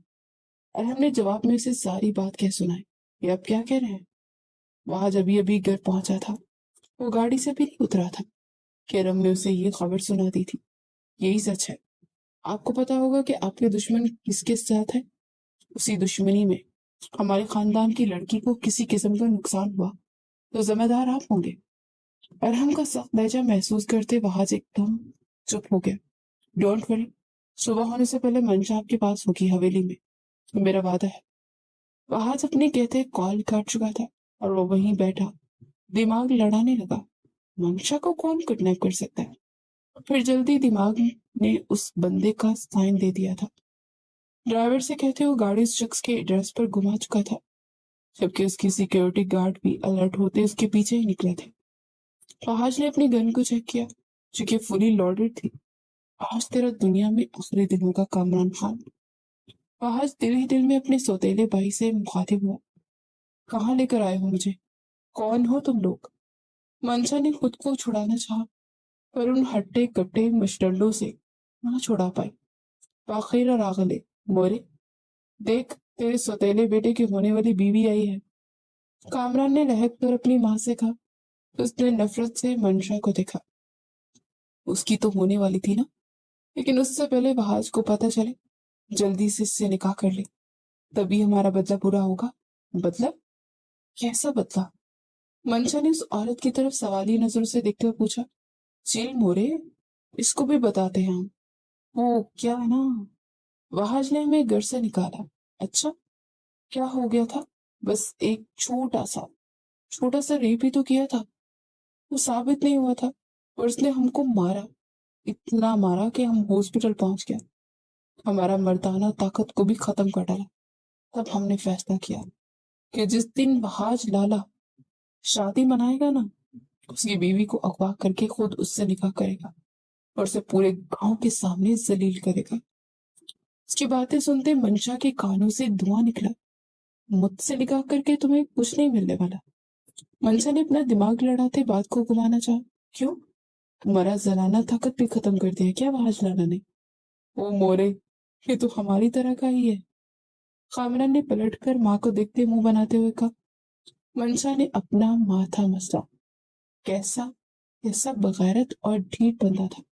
और हमने जवाब में उसे सारी बात कह सुनाई। ये आप क्या कह रहे हैं। वहाज अभी अभी घर पहुंचा था। वो गाड़ी से भी नहीं उतरा था कि रम ने उसे ये खबर सुना दी थी। यही सच है। आपको पता होगा कि आपके दुश्मन किसके साथ है। उसी दुश्मनी में हमारे खानदान की लड़की को किसी किस्म का नुकसान हुआ तो जिम्मेदार आप होंगे। अरहम का सख्त लहजा महसूस करते वहाज एकदम चुप हो गया। डोंट वरी, सुबह होने से पहले मंशा आपके पास होगी हवेली में, मेरा वादा है। वहाज अपने कहते कॉल काट चुका था और वो वहीं बैठा दिमाग लड़ाने लगा। मंशा को कौन किडनैप कर सकता है? फिर जल्दी दिमाग ने उस बंदे का साइन दे दिया था। ड्राइवर से कहते वो गाड़ी उस शख्स के एड्रेस पर घुमा चुका था, जबकि उसकी सिक्योरिटी गार्ड भी अलर्ट होते उसके पीछे ही निकले थे। फहाज ने अपनी गन को चेक किया, जो कि फुली लोडेड थी। आज तेरा दुनिया में आखिरी दिन होगा कामरान खान। फहाज दिल ही दिल में अपने सौतेले भाई से मुखातिब हुआ। कहाँ लेकर आए हो मुझे? कौन हो तुम लोग? मंशा ने खुद को छुड़ाना चाहा, पर उन हट्टे कट्टे मशडंडों से ना छुड़ा पाई। आखिर रागले मोरे, देख तेरे सौतेले बेटे की होने वाली बीवी आई है। कामरान ने लहक कर अपनी माँ से कहा। उसने नफरत से मंशा को देखा। उसकी तो होने वाली थी ना, लेकिन उससे पहले वहाज को पता चले, जल्दी से इससे निकाह कर ले, तभी हमारा बदला पूरा होगा। बदला? कैसा बदला? मंशा ने उस औरत की तरफ सवाली नजरों से देखते हुए पूछा। चिल मोरे, इसको भी बताते हैं हम। वो क्या है ना, वहाज ने हमें घर से निकाला। अच्छा, क्या हो गया था? बस एक छोटा सा रेप ही तो किया था। वो साबित नहीं हुआ था और उसने हमको मारा, इतना मारा कि हम हॉस्पिटल पहुंच गए। हमारा मर्दाना ताकत को भी खत्म कर डाला। तब हमने फैसला किया कि जिस दिन बहाज लाला शादी मनाएगा ना, उसकी बीवी को अगवा करके खुद उससे निकाह करेगा और उसे पूरे गांव के सामने जलील करेगा। उसकी बातें सुनते मंशा के कानों से धुआं निकला। मुझसे निकाह करके तुम्हें कुछ नहीं मिलने वाला। मंशा ने अपना दिमाग लड़ाते बात को घुमाना चाहा। क्यों? तुम्हारा जनाना ताकत भी खत्म कर दिया क्या बहाज लाला ने? ओ मोरे, ये तो हमारी तरह का ही है। कामरान ने पलटकर माँ को देखते मुंह बनाते हुए कहा। मंशा ने अपना माथा मसला। कैसा कैसा बगैरत और ढीठ बंदा था।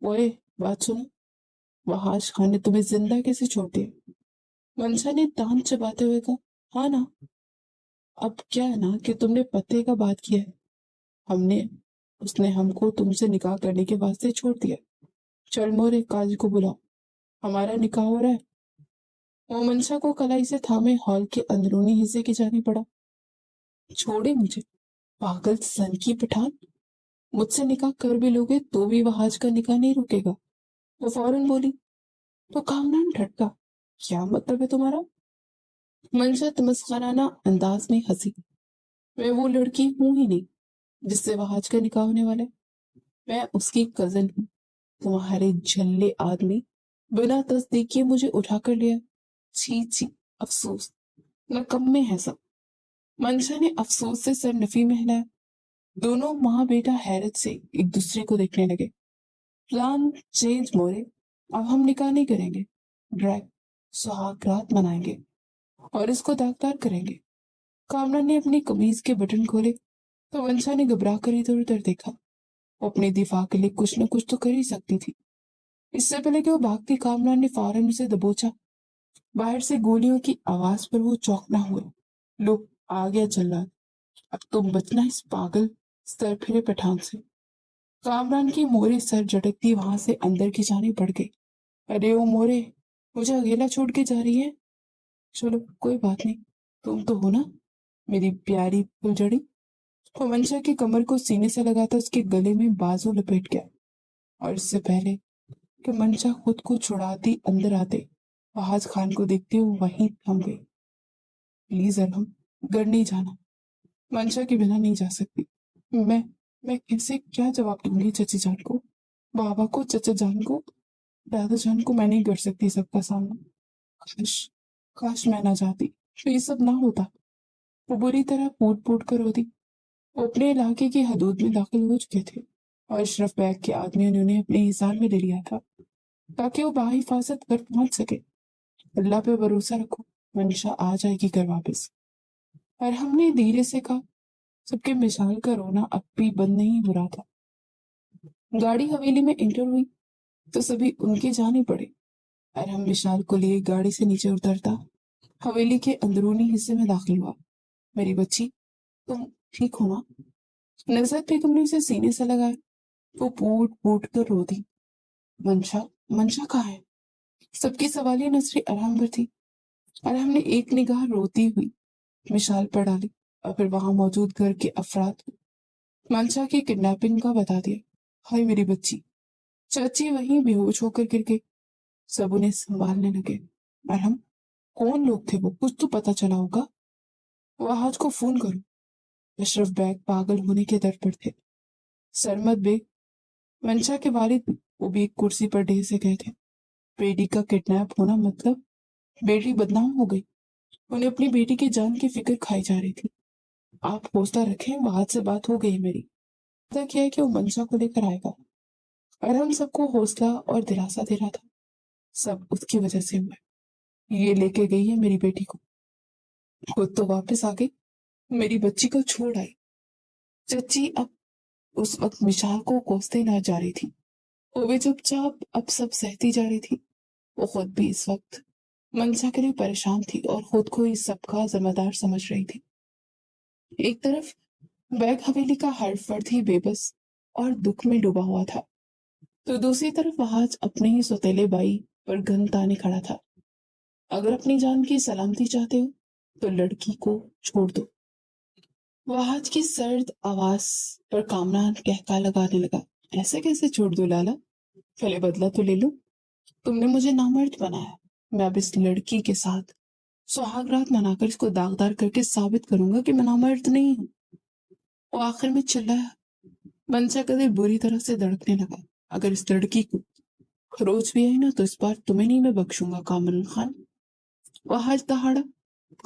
ओए, बात सुनो, वहाज खान ने तुम्हें जिंदा कैसे छोड़ दिया? मंशा ने दांत चबाते हुए कहा। हाँ ना, अब क्या है ना कि तुमने पते का बात किया है। हमने उसने हमको तुमसे निकाह करने के वास्ते छोड़ दिया। चल मोरे, काजी को बुलाओ, हमारा निकाह हो रहा है। वो मंशा को कलाई से थामे हॉल के अंदरूनी हिस्से की जाने पड़ा। छोड़े मुझे, पागल सन की पठान। मुझसे निकाह कर भी लोगे तो भी वहाज का निकाह नहीं रुकेगा। वो फौरन बोली। तो कामरान ठटका। क्या मतलब है तुम्हारा? मंशा तमस्खाना अंदाज में हंसी। मैं वो लड़की हूं ही नहीं जिससे वहाज का निकाह होने वाला है। मैं उसकी कजन हूँ। तुम्हारे झल्ले आदमी बिना तस्दीक किए मुझे उठा कर लिया। छी छी, अफसोस, नकम्मे है सब। मंशा ने अफसोस से सर नफी में हिलाया। दोनों माँ बेटा हैरत से एक दूसरे को देखने लगे। प्लान चेंज मोरे, अब हम निकाह नहीं करेंगे, ड्रैग सुहागरात मनाएंगे और इसको दागदार करेंगे। कामरान ने अपनी कमीज के बटन खोले तो वंशा ने घबरा कर इधर उधर देखा। वो अपने दिफा के लिए कुछ न कुछ तो कर ही सकती थी। इससे पहले कि वो भागती, कामरान ने फौरन उसे दबोचा। बाहर से गोलियों की आवाज पर वो चौंकना हुए। लो, आ गया जल्लाद। अब तुम बचना इस पागल सर फिरे पठान से। कामरान की मोरे सर झटकती वहां से अंदर की जाने पड़ गई। अरे ओ मोरे, मुझे अकेला छोड़ के जा रही है? चलो कोई बात नहीं, तुम तो हो ना मेरी प्यारी फुलझड़ी। वो मंशा की कमर को सीने से लगाता उसके गले में बाजू लपेट गया और इससे पहले कि मंशा खुद को छुड़ाती अंदर आते, फहाज खान को देखते हुए वहीं थम गई। प्लीज अरहम, घर नहीं जाना। मंशा के बिना नहीं जा सकती। मैं मैं कैसे क्या जवाब दूंगी चची जान को, बाबा को, चचा जान को, दादा जान को? मैं नहीं कर सकती सबका सामना। काश काश मैं ना जाती तो ये सब ना होता। वो बुरी तरह फूट फूट कर रोती। वो अपने इलाके की हदूद में दाखिल हो चुके थे और अशरफ बैग के आदमियों ने उन्हें अपने हिसार में ले लिया था ताकि वो बाहिफाजत घर पहुंच सके। अल्लाह पे भरोसा रखो, मंशा आ जाएगी घर वापस। और हमने धीरे से कहा। सबके मिसाल का रोना अब भी बंद नहीं हो रहा था। गाड़ी हवेली में एंटर हुई तो सभी उनके जाने पड़े और हम विशाल को लिए गाड़ी से नीचे उतरता। हवेली के अंदरूनी हिस्से में दाखिल हुआ। मेरी बच्ची, तुम ठीक हो ना? नजरत बेगम ने उसे सीने से लगाया। वो फूट फूट कर रो दी। मंशा, मंशा कहाँ है? सबकी सवालिया नजरें अरहम पर थी। अरहम ने एक निगाह रोती हुई मिशाल पर डाली और फिर वहां मौजूद घर के अफराद को मंशा की किडनैपिंग का बता दिया। हाय मेरी बच्ची। चाची वहीं बेहोश होकर गिर गई। सब उन्हें संभालने लगे। अरहम, कौन लोग थे वो? कुछ तो पता चला होगा। वहाज को फोन करो। अशरफ बैग पागल होने के दर पर थे। सरमद बेग, मंशा के वालिद, वो भी एक कुर्सी पर ढेर से गए थे। बेटी का किडनैप होना मतलब बेटी बदनाम हो गई। उन्हें अपनी बेटी की जान की फिक्र खाई जा रही थी। आप हौसला रखें, वहाज से बात हो गई मेरी। पता क्या है कि वो मंशा को लेकर आएगा। और हम सबको हौसला और दिलासा दे रहा था। सब उसकी वजह से हुआ। ये लेके गई है मेरी बेटी को। खुद तो वापस आ गई, मेरी बच्ची को छोड़ आई। चच्ची अब उस वक्त मिशाल को कोसते ना जा रही थी। वो भी चुपचाप अब सब सहती जा रही थी। वो खुद भी इस वक्त मंशा के लिए परेशान थी और खुद को इस सबका जिम्मेदार समझ रही थी। एक तरफ बैग हवेली का हर फर्द ही बेबस और दुख में डूबा हुआ था, तो दूसरी तरफ वहाज अपने ही सौतेले भाई पर गन ताने खड़ा था। अगर अपनी जान की सलामती चाहते हो तो लड़की को छोड़ दो। वहाज की सर्द आवाज पर कामरान कहका लगाने लगा। ऐसे कैसे छोड़ दो लाला? पहले बदला तो ले लो। तुमने मुझे नामर्द बनाया। मैं अब इस लड़की के साथ सुहाग रात मनाकर इसको दागदार करके साबित करूंगा कि मैं नामर्द नहीं हूँ। वो आखिर में चिल्लाया। मनसा का दिल बुरी तरह से धड़कने लगा। अगर इस लड़की को खरोच भी आई ना तो इस बार तुम्हें नहीं मैं बख्शूंगा कामरान खान। वहाज दहाड़ा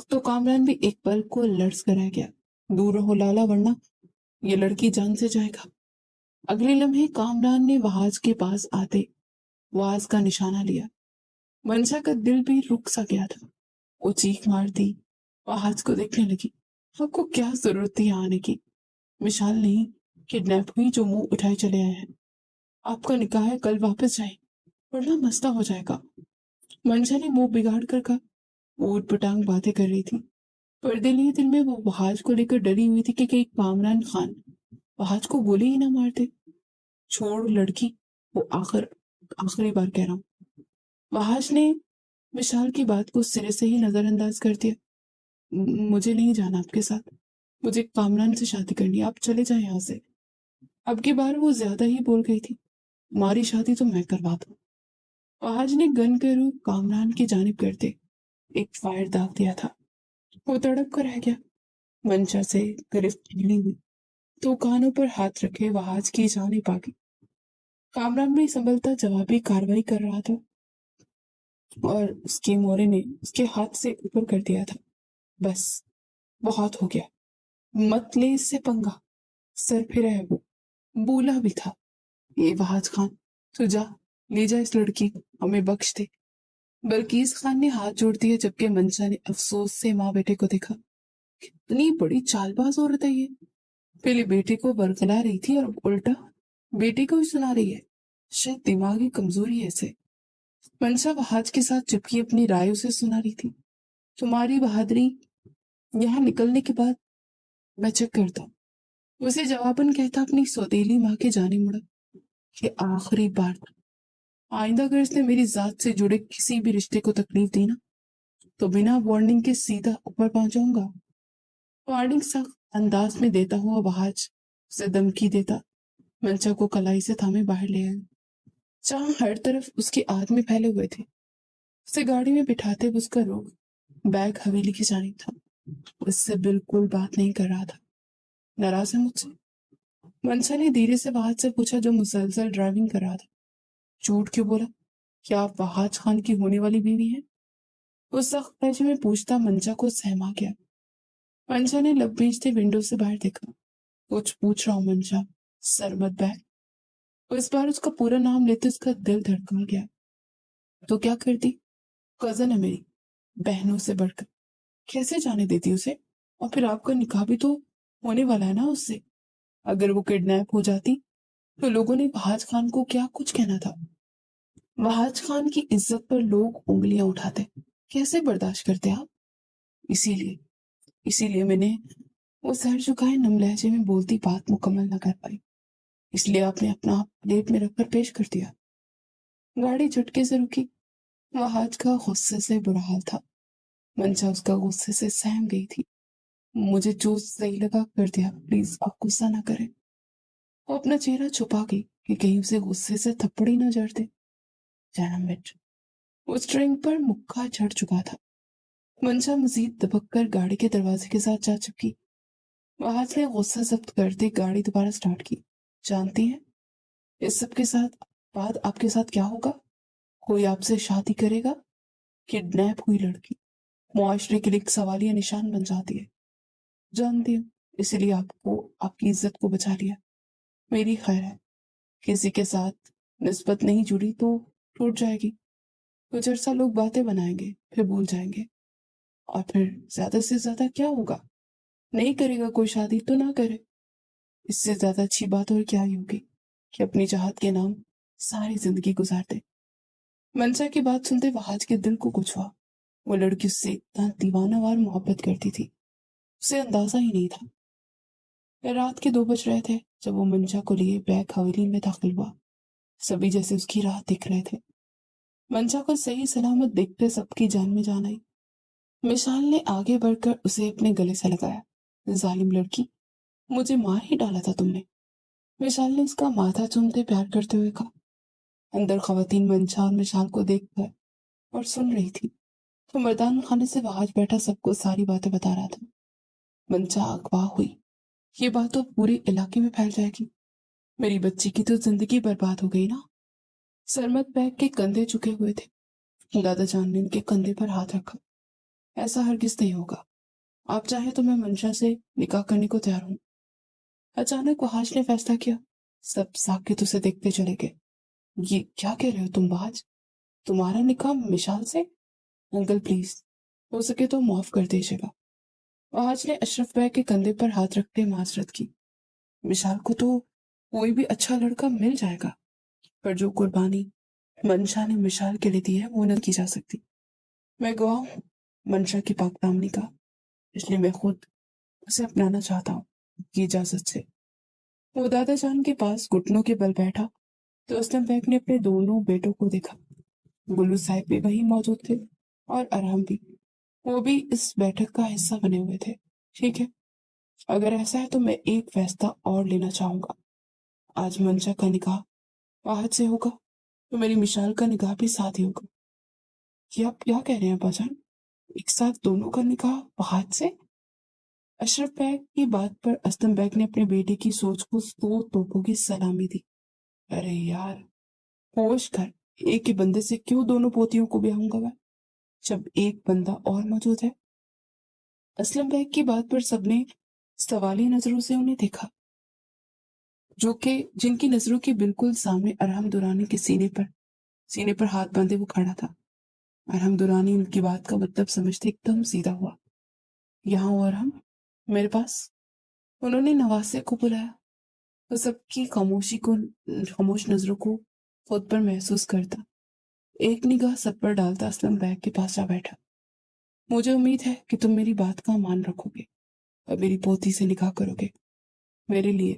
तो कामरान भी एक पल को लर्ज कर रह गया। दूर रहो लाला, वरना ये लड़की जान से जाएगा। अगले लम्हे कामरान ने वहाज के पास आते वाज का निशाना लिया। मनसा का दिल भी रुक सा गया था। वो चीख मारती वहाज को देखने लगी। आपको क्या जरूरत थी यहाँ आने की? मिशाल नहीं किडनैप हुई जो मुंह उठाए चले आए हैं। आपका निकाह है, कल वापस जाए वरना मसला हो जाएगा। मनसा ने मुंह बिगाड़ कर कहा। वो ऊट पटांग बातें कर रही थी। पर दिल में वो वहाज को लेकर डरी हुई थी कि कहीं कामरान खान वहाज को गोली ही ना मार दे। छोड़ लड़की, वो आखिरी बार कह रहा हूँ। वहाज ने विशाल की बात को सिरे से ही नजरअंदाज कर दिया। मुझे नहीं जाना आपके साथ। मुझे कामरान से शादी करनी है, आप चले जाए यहाँ से। अब की बार वो ज्यादा ही बोल गई थी। हमारी शादी तो मैं करवा दूँ। वहाज ने गन कर कामरान की जानिब करते एक फायर दाग दिया था। वो तड़प कर रह गया। मंशा से गिरफ्त मिली हुई तो कानों पर हाथ रखे वहाज की जानिब आ गई। कामरान भी संभलता जवाबी कार्रवाई कर रहा था और उसके मोरे ने उसके हाथ से ऊपर कर दिया था। बस, बहुत हो गया। मत ले इससे पंगा। सर फिरा है वो। बोला भी था। ये वहाज खान, तू जा, ले जा इस लड़की को, हमें बख्श दे। बल्कीस खान ने हाथ जोड़ दिया जबकि मंशा ने अफसोस से माँ बेटे को देखा। इतनी बड़ी चालबाज औरत है ये। पहले बेटे को बरगला रही थी और उल्टा बेटे को ही सुना रही है। शायद दिमागी कमजोरी है इसे। मंशा वहाज के साथ चिपकी अपनी राय उसे सुना रही थी। तुम्हारी बहादुरी यहाँ निकलने के बाद मैं चेक करता हूँ। उसे जवाबन कहता अपनी सौतेली माँ के जाने मुड़ा। ये आखिरी बार था। आइंदा अगर इसने मेरी जात से जुड़े किसी भी रिश्ते को तकलीफ दी ना तो बिना वार्निंग के सीधा ऊपर पहुंचाऊंगा। वार्निंग सख्त अंदाज में देता हुआ वहाज उसे धमकी देता मंशा को कलाई से थामे बाहर ले आया। जहां हर तरफ उसके आदमी फैले हुए थे। उसे गाड़ी में बिठाते हुए उसका रुख बैग हवेली की जानिब था। उससे बिल्कुल बात नहीं कर रहा था। नाराज है मुझसे? मंशा ने धीरे से वहाज से पूछा जो मुसलसल ड्राइविंग कर रहा था। झूठ क्यों बोला? क्या आप वहाज खान की होने वाली बीवी हैं? उस सख्त लहजे में पूछता मंशा को सहमा गया। मंशा ने लब भींचते विंडो से बाहर देखा। कुछ पूछ रहा हूँ मंशा, सर मत बैठ। और इस बार उसका पूरा नाम लेते उसका दिल धड़का गया। तो क्या करती? कजन है मेरी, बहनों से बढ़कर। कैसे जाने देती उसे? और फिर आपका निकाह भी तो होने वाला है ना उससे। अगर वो किडनैप हो जाती तो लोगों ने वहाज खान को क्या कुछ कहना था। वहाज खान की इज्जत पर लोग उंगलियां उठाते। कैसे बर्दाश्त करते आप? इसीलिए इसीलिए मैंने वो सर झुकाए नम लहजे में बोलती बात मुकम्मल न कर पाई। इसलिए आपने अपना आप प्लेट में रखकर पेश कर दिया। गाड़ी झटके से रुकी। वहाज का गुस्से से बुरा हाल था। मंशा उसका गुस्से से सहम गई थी। मुझे जो सही लगा कर दिया, प्लीज आप गुस्सा ना करें। वो अपना चेहरा छुपा गई कि कहीं उसे गुस्से से थप्पड़ ही न जड़ दे। जन्म बिच उस ट्रेन पर मुक्का चढ़ चुका था। मंशा मजीद दबक कर गाड़ी के दरवाजे के साथ जा चुकी। वहाज ने गुस्सा जब्त करते गाड़ी दोबारा स्टार्ट की। जानती हैं इस सब के साथ बाद आपके साथ क्या होगा? कोई आपसे शादी करेगा? किडनैप हुई लड़की मुआशरे के लिए एक सवालिया निशान बन जाती है। जानती हूँ, इसलिए आपको आपकी इज्जत को बचा लिया। मेरी खैर है, किसी के साथ निस्बत नहीं जुड़ी तो टूट जाएगी। कुछ अर्सा लोग बातें बनाएंगे, फिर भूल जाएंगे। और फिर ज्यादा से ज्यादा क्या होगा? नहीं करेगा कोई शादी तो ना करे। इससे ज्यादा अच्छी बात और क्या ही होगी कि अपनी चाहत के नाम सारी जिंदगी गुजार दे। मंशा की बात सुनते वहाज के दिल को कुछ हुआ। वो लड़की उससे इतना दीवानावार मोहब्बत करती थी, उसे अंदाजा ही नहीं था। रात के 2 बज रहे थे जब वो मंशा को लिए बैग हवेली में दाखिल हुआ। सभी जैसे उसकी राह देख रहे थे। मंशा को सही सलामत देखते सबकी जान में जान आई। मिशाल ने आगे बढ़कर उसे अपने गले से लगाया। जालिम लड़की, मुझे मार ही डाला था तुमने। मिशाल ने उसका माथा चूमते प्यार करते हुए कहा। अंदर खवातीन मंशा और मिशाल को देखकर और सुन रही थी तो मर्दान खाने से बाहर बैठा सबको सारी बातें बता रहा था। मंशा अगवा हुई। ये बात तो पूरे इलाके में फैल जाएगी। मेरी बच्ची की तो जिंदगी बर्बाद हो गई ना। सरमत बैग के कंधे झुके हुए थे। दादा जान ने उनके कंधे पर हाथ रखा। ऐसा हरगिज नहीं होगा। आप चाहे तो मैं मंशा से निकाह करने को तैयार हूँ। अचानक वहाज ने फैसला किया। सब साकित उसे देखते चले गए। ये क्या कह रहे हो तुम वहाज? तुम्हारा निकाह मिशाल से? अंकल प्लीज, हो सके तो माफ कर दीजिएगा। वहाज ने अशरफ बैग के कंधे पर हाथ रखते माजरत की। मिशाल को तो कोई भी अच्छा लड़का मिल जाएगा, पर जो कुर्बानी मंशा ने मिशाल के लिए दी है वो न की जा सकती। मैं गवाह हूँ मंशा की पाकदामनी का, इसलिए मैं खुद उसे अपनाना चाहता हूँ की इजाजत से। वो दादा जान के पास घुटनों के बल बैठा तो असलम बैग ने अपने दोनों बेटों को देखा। गुल्लू साहब भी वहीं मौजूद थे और अरहम भी। वो भी इस बैठक का हिस्सा बने हुए थे। ठीक है, अगर ऐसा है तो मैं एक फैसला और लेना चाहूंगा। आज मंशा का निकाह वाहद से होगा तो मेरी मिशाल का निकाह भी साथ ही होगा। ये आप क्या कह रहे हैं बाजान? एक साथ दोनों का निकाह वाहद से? अशरफ बैग की बात पर असलम बैग ने अपने बेटे की सोच को 100 तोपों की सलामी दी। अरे यार, होश कर। एक ही बंदे से क्यों दोनों पोतियों को ब्याहूंगा मैं, जब एक बंदा और मौजूद है। असलम बैग की बात पर सबने सवाली नजरों से उन्हें देखा, जो कि जिनकी नजरों के बिल्कुल सामने अरहम दुरानी के सीने पर हाथ बांधे वो खड़ा था। अरहम दुरानी उनकी बात का मतलब समझते एकदम सीधा हुआ। यहाँ हो अरहम, मेरे पास। उन्होंने नवासे को बुलाया। वो सबकी खामोश नजरों को खुद पर महसूस करता। एक निगाह सब पर डालता असलम बैग के पास जा बैठा। मुझे उम्मीद है कि तुम मेरी बात का मान रखोगे और मेरी पोती से निकाह करोगे। मेरे लिए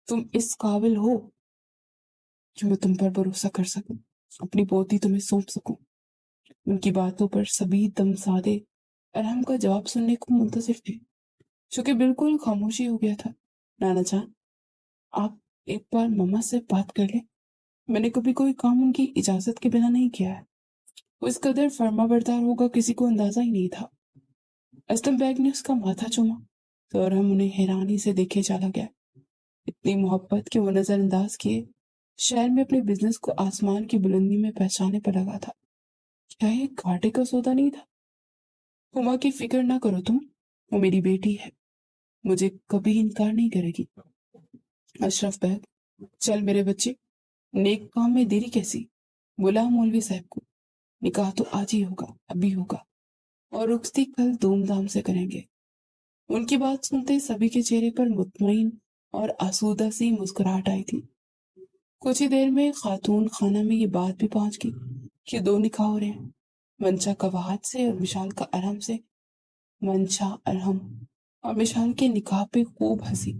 तुम इस काबिल हो कि मैं तुम पर भरोसा कर सकूं, अपनी पोती तुम्हें सौंप सकूं। उनकी बातों पर सभी दम साधे अरहम का जवाब सुनने को मुंतजिर थे, जो कि बिल्कुल खामोशी हो गया था। नाना जान, आप एक बार मम्मा से बात कर ले। मैंने कभी कोई काम उनकी इजाजत के बिना नहीं किया है। वो इस कदर फर्माबरदार होगा किसी को अंदाजा ही नहीं था। असलम बैग ने उसका माथा चूमा तो अरहम उन्हें हैरानी से देखे चला गया। इतनी मोहब्बत कि वो नजरअंदाज किए शहर में अपने बिजनेस को आसमान की बुलंदी में पहचाने पर लगा था। क्या ये घाटे का सौदा नहीं था? हुमा की फिक्र ना करो तुम, वो मेरी बेटी है, मुझे कभी इनकार नहीं करेगी। अशरफ बैग, चल मेरे बच्चे, नेक काम में देरी कैसी? बुला मौलवी साहब को। निकाह तो आज ही होगा, अभी होगा, और रुखसती कल धूमधाम से करेंगे। उनकी बात सुनते सभी के चेहरे पर मुतमईन और आसूदा सी मुस्कुराहट आई थी। कुछ ही देर में खातून खाना में ये बात भी पहुंच गई कि 2 निकाह हो रहे हैं, मंशा का वाहद से और विशाल का अरहम से। मंशा, अरहम और विशाल के निकाह पे खूब हंसी,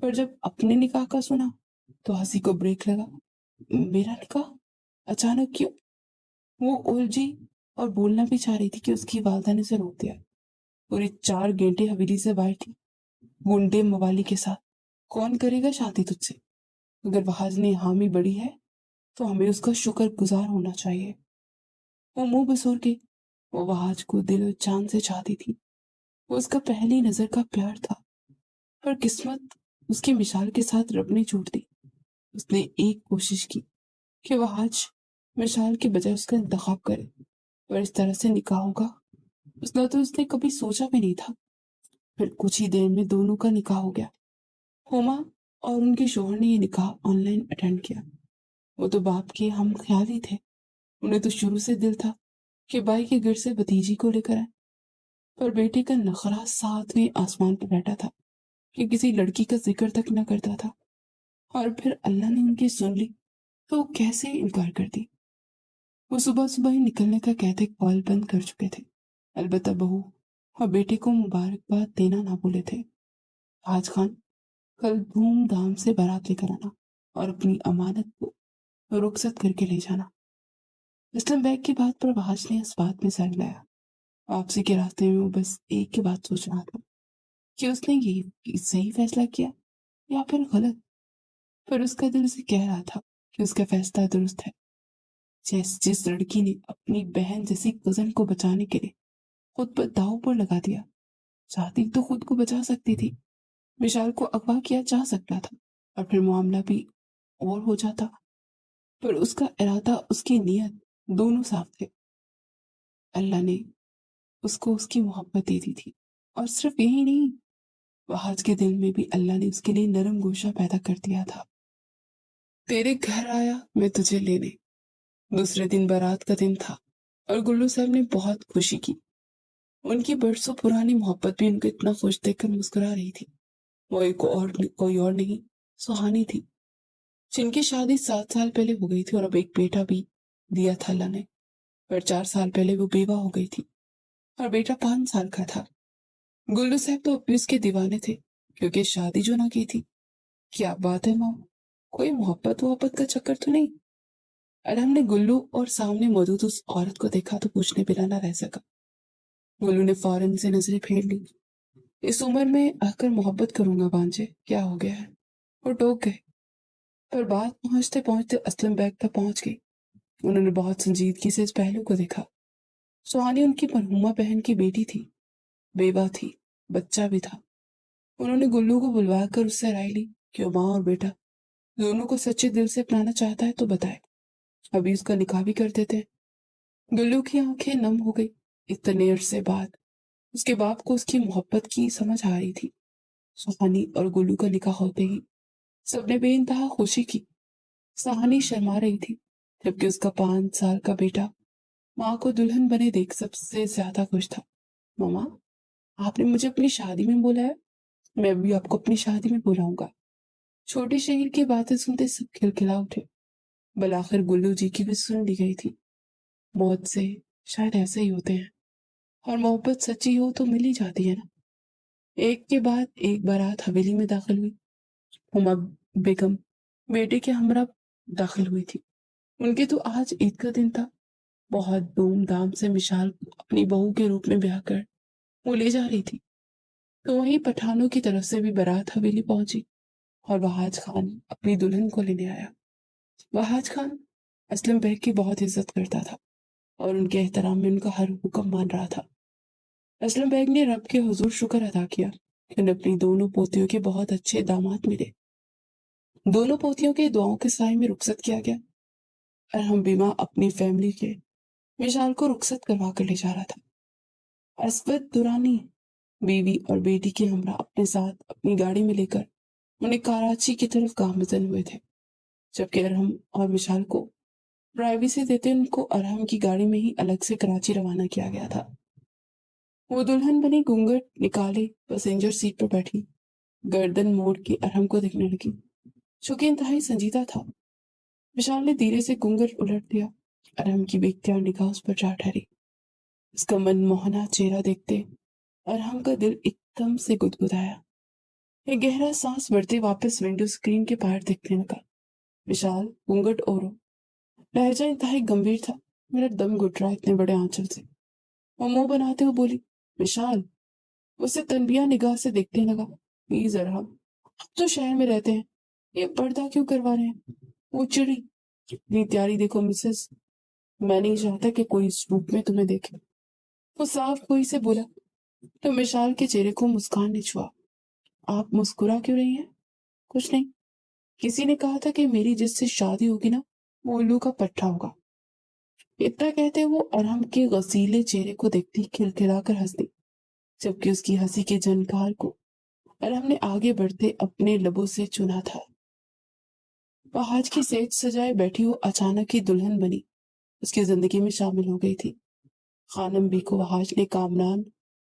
पर जब अपने निकाह का सुना तो हंसी को ब्रेक लगा। मेरा निकाह? अचानक क्यों? वो उलझी और बोलना भी चाह रही थी कि उसकी वालदा ने उसे रोक दिया। पूरे 4 घंटे हवेली से बाहर थी, गुंडे मवाली के साथ। कौन करेगा शादी तुझसे? अगर वहाज ने हामी बड़ी है तो हमें उसका शुक्र गुजार होना चाहिए। वो मुंह बसोर के वो वहाज को दिल और जान से चाहती थी। वो उसका पहली नजर का प्यार था, पर किस्मत उसकी मिसाल के साथ रब ने छोड़ दी। उसने एक कोशिश की कि वह आज मिसाल के बजाय उसका इंतखाब करे, पर इस तरह से निकाह होगा उसने तो उसने कभी सोचा भी नहीं था। फिर कुछ ही देर में दोनों का निकाह हो गया। हुमा और उनके शोहर ने ये निकाह ऑनलाइन अटेंड किया। वो तो बाप के हम ख्याल ही थे। उन्हें तो शुरू से दिल था कि भाई के घर से भतीजी को लेकर आए, पर बेटे का नखरा 7वें आसमान पर बैठा था कि किसी लड़की का जिक्र तक न करता था। और फिर अल्लाह ने उनकी सुन ली तो वो कैसे इनकार कर दी। वो सुबह सुबह ही निकलने का कहते कॉल बंद कर चुके थे। अलबत्ता बहू और बेटे को मुबारकबाद देना ना भूले थे। आज खान, कल धूमधाम से बारात लेकर आना और अपनी अमानत को रुखसत करके ले जाना। असलम बैग की बात पर वहाज ने इस बात में सर हिलाया। वापसी के रास्ते में वो बस एक ही बात सोच रहा था कि उसने ये सही फैसला किया या फिर गलत। पर उसका दिल उसे कह रहा था कि उसका फैसला दुरुस्त है। जिस लड़की ने अपनी बहन जैसी कजन को बचाने के लिए खुद पर दांव पर लगा दिया, चाहती तो खुद को बचा सकती थी। विशाल को अगवा किया जा सकता था और फिर मामला भी और हो जाता, पर उसका इरादा, उसकी नीयत दोनों साफ थे। अल्लाह ने उसको उसकी मोहब्बत दे दी थी, और सिर्फ यही नहीं, वहाज के दिल में भी अल्लाह ने उसके लिए नरम गोशा पैदा कर दिया था। तेरे घर आया मैं तुझे लेने। दूसरे दिन बारात का दिन था और गुल्लू साहब ने बहुत खुशी की। उनकी बरसों पुरानी मोहब्बत भी उनको इतना खुश देखकर मुस्कुरा रही थी। वो एक और कोई और नहीं, सुहानी थी, जिनकी शादी 7 साल पहले हो गई थी और अब एक बेटा भी दिया था अल्लाह ने। पर 4 साल पहले वो बेवा हो गई थी और बेटा 5 साल का था। गुल्लू साहब तो अब भी उसके दीवाने थे, क्योंकि शादी जो ना की थी। क्या बात है माँ, कोई मोहब्बत वोहब्बत का चक्कर तो नहीं? अरहम ने गुल्लू और सामने मौजूद उस औरत को देखा तो पूछने बिना ना रह सका। गुल्लू ने फौरन से नजरें फेर ली। इस उम्र में आकर मोहब्बत करूंगा भांजे, क्या हो गया है? वो टोक गए, पर बात पहुंचते पहुंचते असलम बैग तक पहुंच गई। उन्होंने बहुत संजीदगी से इस पहलू को देखा। सुहानी उनकी मरहुमा बहन की बेटी थी, बेवा थी, बच्चा भी था। उन्होंने गुल्लू को बुलवा कर उससे राय ली कि वो माँ और बेटा दोनों को सच्चे दिल से अपनाना चाहता है तो बताए, अभी उसका निकाह भी कर देते हैं। गुल्लू की आंखें नम हो गई। इतने अरसे बाद उसके बाप को उसकी मोहब्बत की समझ आ रही थी। सुहानी और गुल्लू का निकाह होते ही सबने बेइंतहा खुशी की। सुहानी शर्मा रही थी, जबकि उसका 5 साल का बेटा माँ को दुल्हन बने देख सबसे ज्यादा खुश था। मामा, आपने मुझे अपनी शादी में बुलाया, मैं भी आपको अपनी शादी में बुलाऊंगा। छोटे शहीर की बातें सुनते सब खिलखिला उठे। बल आखिर गुल्लू जी की भी सुन ली गई थी। मौत से शायद ऐसे ही होते हैं, और मोहब्बत सच्ची हो तो मिल ही जाती है ना। एक के बाद एक बारात हवेली में दाखिल हुई। हुमा बेगम बेटे के हमरा दाखिल हुई थी। उनके तो आज ईद का दिन था। बहुत धूमधाम से मिशाल को अपनी बहू के रूप में ब्याह कर वो ले जा रही थी। तो वहीं पठानों की तरफ से भी बारात हवेली पहुंची और वहाज खान अपनी दुल्हन को लेने आया। वहाज खान असलम बेग की बहुत इज्जत करता था और उनके एहतराम में उनका हर हुक्म मान रहा था। असलम बेग ने रब के हुजूर शुक्र अदा किया कि उन्हें अपनी दोनों पोतियों के बहुत अच्छे दामाद मिले। दोनों पोतियों के दुआओं के साए में रुखसत किया गया और हम बीमा अपनी फैमिली के विशाल को रुखसत करवा कर ले जा रहा था। असवद दुरानी बीवी और बेटी की हमरा अपने साथ अपनी गाड़ी में लेकर उन्हें कराची की तरफ गामजन हुए थे, जबकि अरहम और विशाल को प्राइवेसी देते उनको अरहम की गाड़ी में ही अलग से कराची रवाना किया गया था। वो दुल्हन बनी घूंघट निकाले पैसेंजर सीट पर बैठी, गर्दन मोड़ के अरहम को देखने लगी, जो कि इंतहाई संजीदा था। विशाल ने धीरे से घूंघट उलट दिया। अरहम की बेख्तियार निगाह उस पर जा ठहरी। उसका मनमोहना चेहरा देखते अरहम का दिल एकदम से गुदगुदाया। एक गहरा सांस भरते वापस विंडो स्क्रीन के पार देखने लगा। विशाल, घूंघट ओढ़ो। लहजा इंतहाई गंभीर था। मेरा दम घुट रहा इतने बड़े आंचल से। वो मुंह बनाते हुए बोली, विशाल। उसे तनबिया निगाह से देखने लगा। प्लीज अरहम, आप तो शहर में रहते हैं, ये पर्दा क्यों करवा रहे हैं? वो चिड़ी। इतनी तैयारी देखो मिसेस, मैं नहीं चाहता कि कोई इस रूप में तुम्हें देखे। वो साफ कोई से बोला। तो विशाल के चेहरे को मुस्कान ने छुआ। आप मुस्कुरा क्यों रही हैं? कुछ नहीं। किसी ने कहा था कि मेरी जिससे शादी होगी ना, वो उल्लू का पट्टा होगा। इतना कहते वो अरहम के गसीले चेहरे को देखती खिलखिलाकर हंस दी, जबकि उसकी हंसी के झनकार को अरहम ने आगे बढ़ते अपने लबों से चुना था। आज की सेज सजाए बैठी वो अचानक ही दुल्हन बनी, उसकी जिंदगी में शामिल हो गई थी। खानम बी को वहाज ने कामरान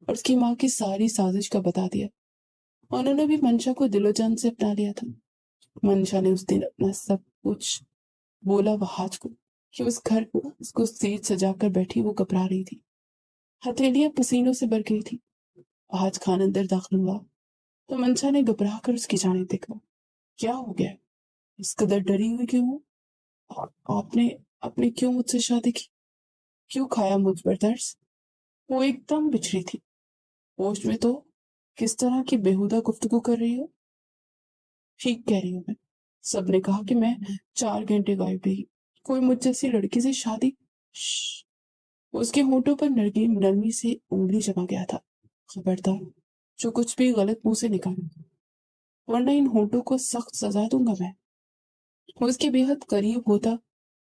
और उसकी माँ की सारी साजिश का बता दिया। उन्होंने भी मंशा को दिलो जान से अपना लिया था। मंशा ने उस दिन अपना सब कुछ बोला वहाज को कि उस घर को उसको सेज सजाकर बैठी वो घबरा रही थी। हथेलियां पसीनों से भर गई थी। आज खान अंदर दाखिल हुआ तो मंशा ने घबरा कर उसकी जाने देखा। क्या हो गया? इस कदर डरी हुई क्यों हो? आपने आपने क्यों मुझसे शादी की? क्यों खाया मुझ पर तरस? वो एकदम बिछड़ी थी। होश में तो किस तरह की बेहुदा गुफ्तगू कर रही हो? ठीक कह रही हूँ मैं। सबने कहा कि मैं 4 घंटे गायब रही। कोई मुझ जैसी लड़की से शादी? श्श्श। उसके होठों पर नरगी नरमी से उंगली जमा गया था। खबरदार, जो कुछ भी गलत मुंह से निकाले, वरना इन होठों को सख्त सजा दूंगा मैं। वो उसके बेहद करीब होता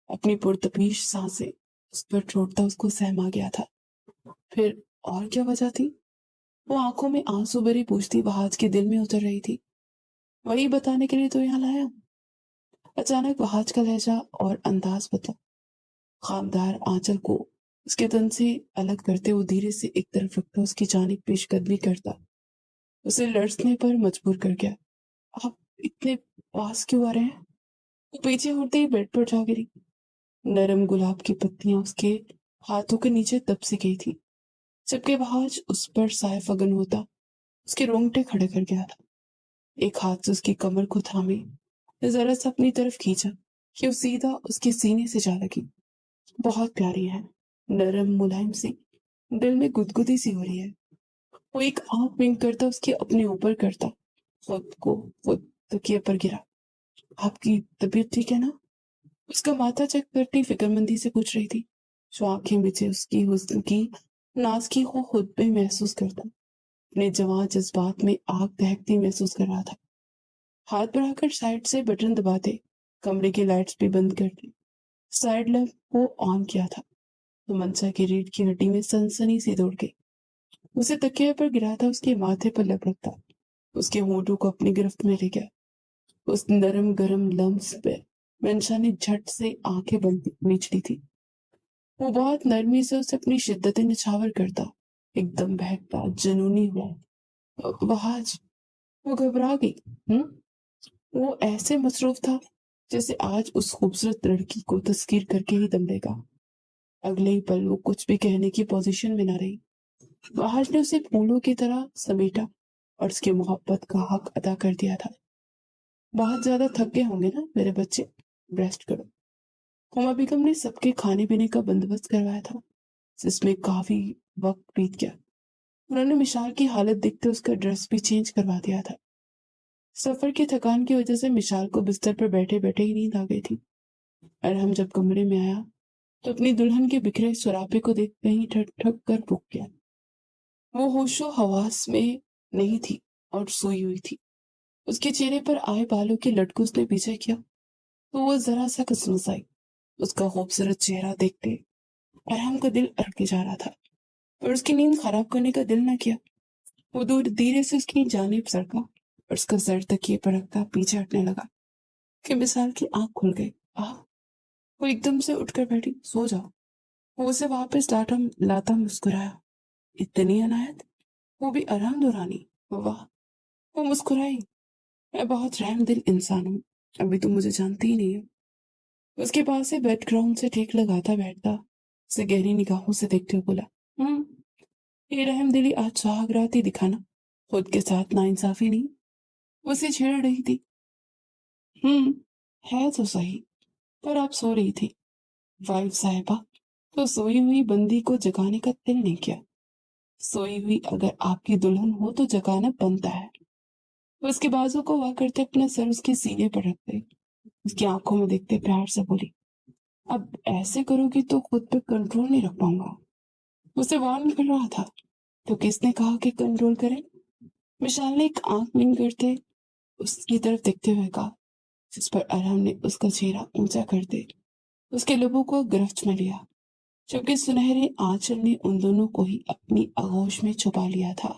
अपनी पुरतपीश सांसें उस पर छोड़ता उसको सहमा गया था। फिर और क्या वजह थी? वो आंखों में आंसू भरी पूछती वहाज के दिल में उतर रही थी। वही बताने के लिए तो यहाँ लाया। अचानक वहाज का लहजा और अंदाज बदला। खामदार आंचल को उसके तन से अलग करते वो धीरे से एक तरफ रखता उसकी जानिब पेशकदमी करता, उसे लड़ने पर मजबूर कर गया। आप इतने पास क्यों आ रहे हैं? वो पीछे होते ही बेड पर जा गिरी। नरम गुलाब की पत्तियां उसके हाथों के नीचे दब सी गई थी, जबकि वहाज उस पर साय फगन होता उसके रोंगटे खड़े कर गया था। एक हाथ से उसकी कमर को थामे जरा सा अपनी तरफ खींचा कि वो सीधा उसके सीने से जा लगी। बहुत प्यारी है, नरम मुलायम सी, दिल में गुदगुदी सी हो रही है। वो एक आंख विंक करता उसके अपने ऊपर करता, खुद को खुद तकिए पर गिरा। आपकी तबीयत ठीक है ना? उसका माथा चेक करती फिक्रमंदी से पूछ रही थी। जो आंखें बिचे उसकी हुस्न की नाज की वो खुद पे महसूस करता, अपने जवां जज्बात में आग दहकती महसूस कर रहा था। हाथ बढ़ाकर साइड से बटन दबाते कमरे की लाइट्स भी बंद कर दी। साइड लैम्प को ऑन किया था तो मनसा की रीढ़ की हड्डी में सनसनी सी दौड़ गई। उसे तकिए पर गिरा था उसके माथे पर लपकता, उसके होंठों को अपनी गिरफ्त में ले गया। उस नरम गरम लम्स पे मनसा ने झट से आंखें बंद मीच ली थी। वो बहुत नरमी से उसे अपनी शिद्दतें निछावर करता, एकदम बहकता जुनूनी हुआ। वहाज, वो घबरा गई। वो ऐसे मसरूफ था जैसे आज उस खूबसूरत लड़की को तस्कीर करके ही दम लेगा। अगले ही पल वो कुछ भी कहने की पोजीशन में ना रही। वहाज ने उसे फूलों की तरह समेटा और उसकी मोहब्बत का हक अदा कर दिया था। बहुत ज्यादा थक गए होंगे ना मेरे बच्चे, रेस्ट करो। हुमा बेगम ने सबके खाने पीने का बंदोबस्त करवाया था, जिसमें काफी वक्त बीत गया। उन्होंने मिशाल की हालत देखते उसका ड्रेस भी चेंज करवा दिया था। सफर की थकान की वजह से मिशाल को बिस्तर पर बैठे बैठे ही नींद आ गई थी। और हम जब कमरे में आया तो अपनी दुल्हन के बिखरे सुरापे को देख कहीं ठक ठक कर रुक गया। वो होशो हवास में नहीं थी और सोई हुई थी। उसके चेहरे पर आए बालों के लटको उसने पीछे किया तो वो जरा सा कसमसाई। उसका खूबसूरत चेहरा देखते अरहम का दिल अटके जा रहा था, पर उसकी नींद खराब करने का दिल न किया। वो दूर धीरे से उसकी जानिब सरका और उसका सर तकिए पर रखता पीछे हटने लगा कि मिसाल की आंख खुल गई। वो एकदम से उठकर बैठी। सो जाओ। वो उसे वापस लाता लाता मुस्कुराया। इतनी अनायत, वो भी अरहम दुरानी, वाह। वो मुस्कुराई। मैं बहुत रहम दिल इंसान हूँ, अभी तुम मुझे जानती ही नहीं हो। उसके पास से बैकग्राउंड से ठीक लगाता बैठता उसे गहरी निगाहों से देखते हुए बोला, हम्म ये रहमदिली आज सुहागरात ही दिखाना, खुद के साथ नाइंसाफी नहीं। उसे छेड़ रही थी। हम्म, है तो सही, पर आप सो रही थी वाइफ साहिबा, तो सोई हुई बंदी को जगाने का दिल नहीं किया। सोई हुई अगर आपकी दुल्हन हो तो जगाना बनता है। वो उसके बाजू को वार करते अपना सर उसके सीने पर रख गई, उसकी आंखों में देखते प्यार से बोली, अब ऐसे करोगी तो खुद पे कंट्रोल नहीं रख पाऊंगा। उसे वार्न कर रहा था तो किसने कहा कि कंट्रोल करें। विशाल ने एक आंख बंद करते उसकी तरफ देखते हुए कहा, जिस पर आराम ने उसका चेहरा ऊंचा करते उसके लबों को गिरफ्त में लिया, जबकि सुनहरे आंचल ने उन दोनों को ही अपनी आगोश में छुपा लिया था।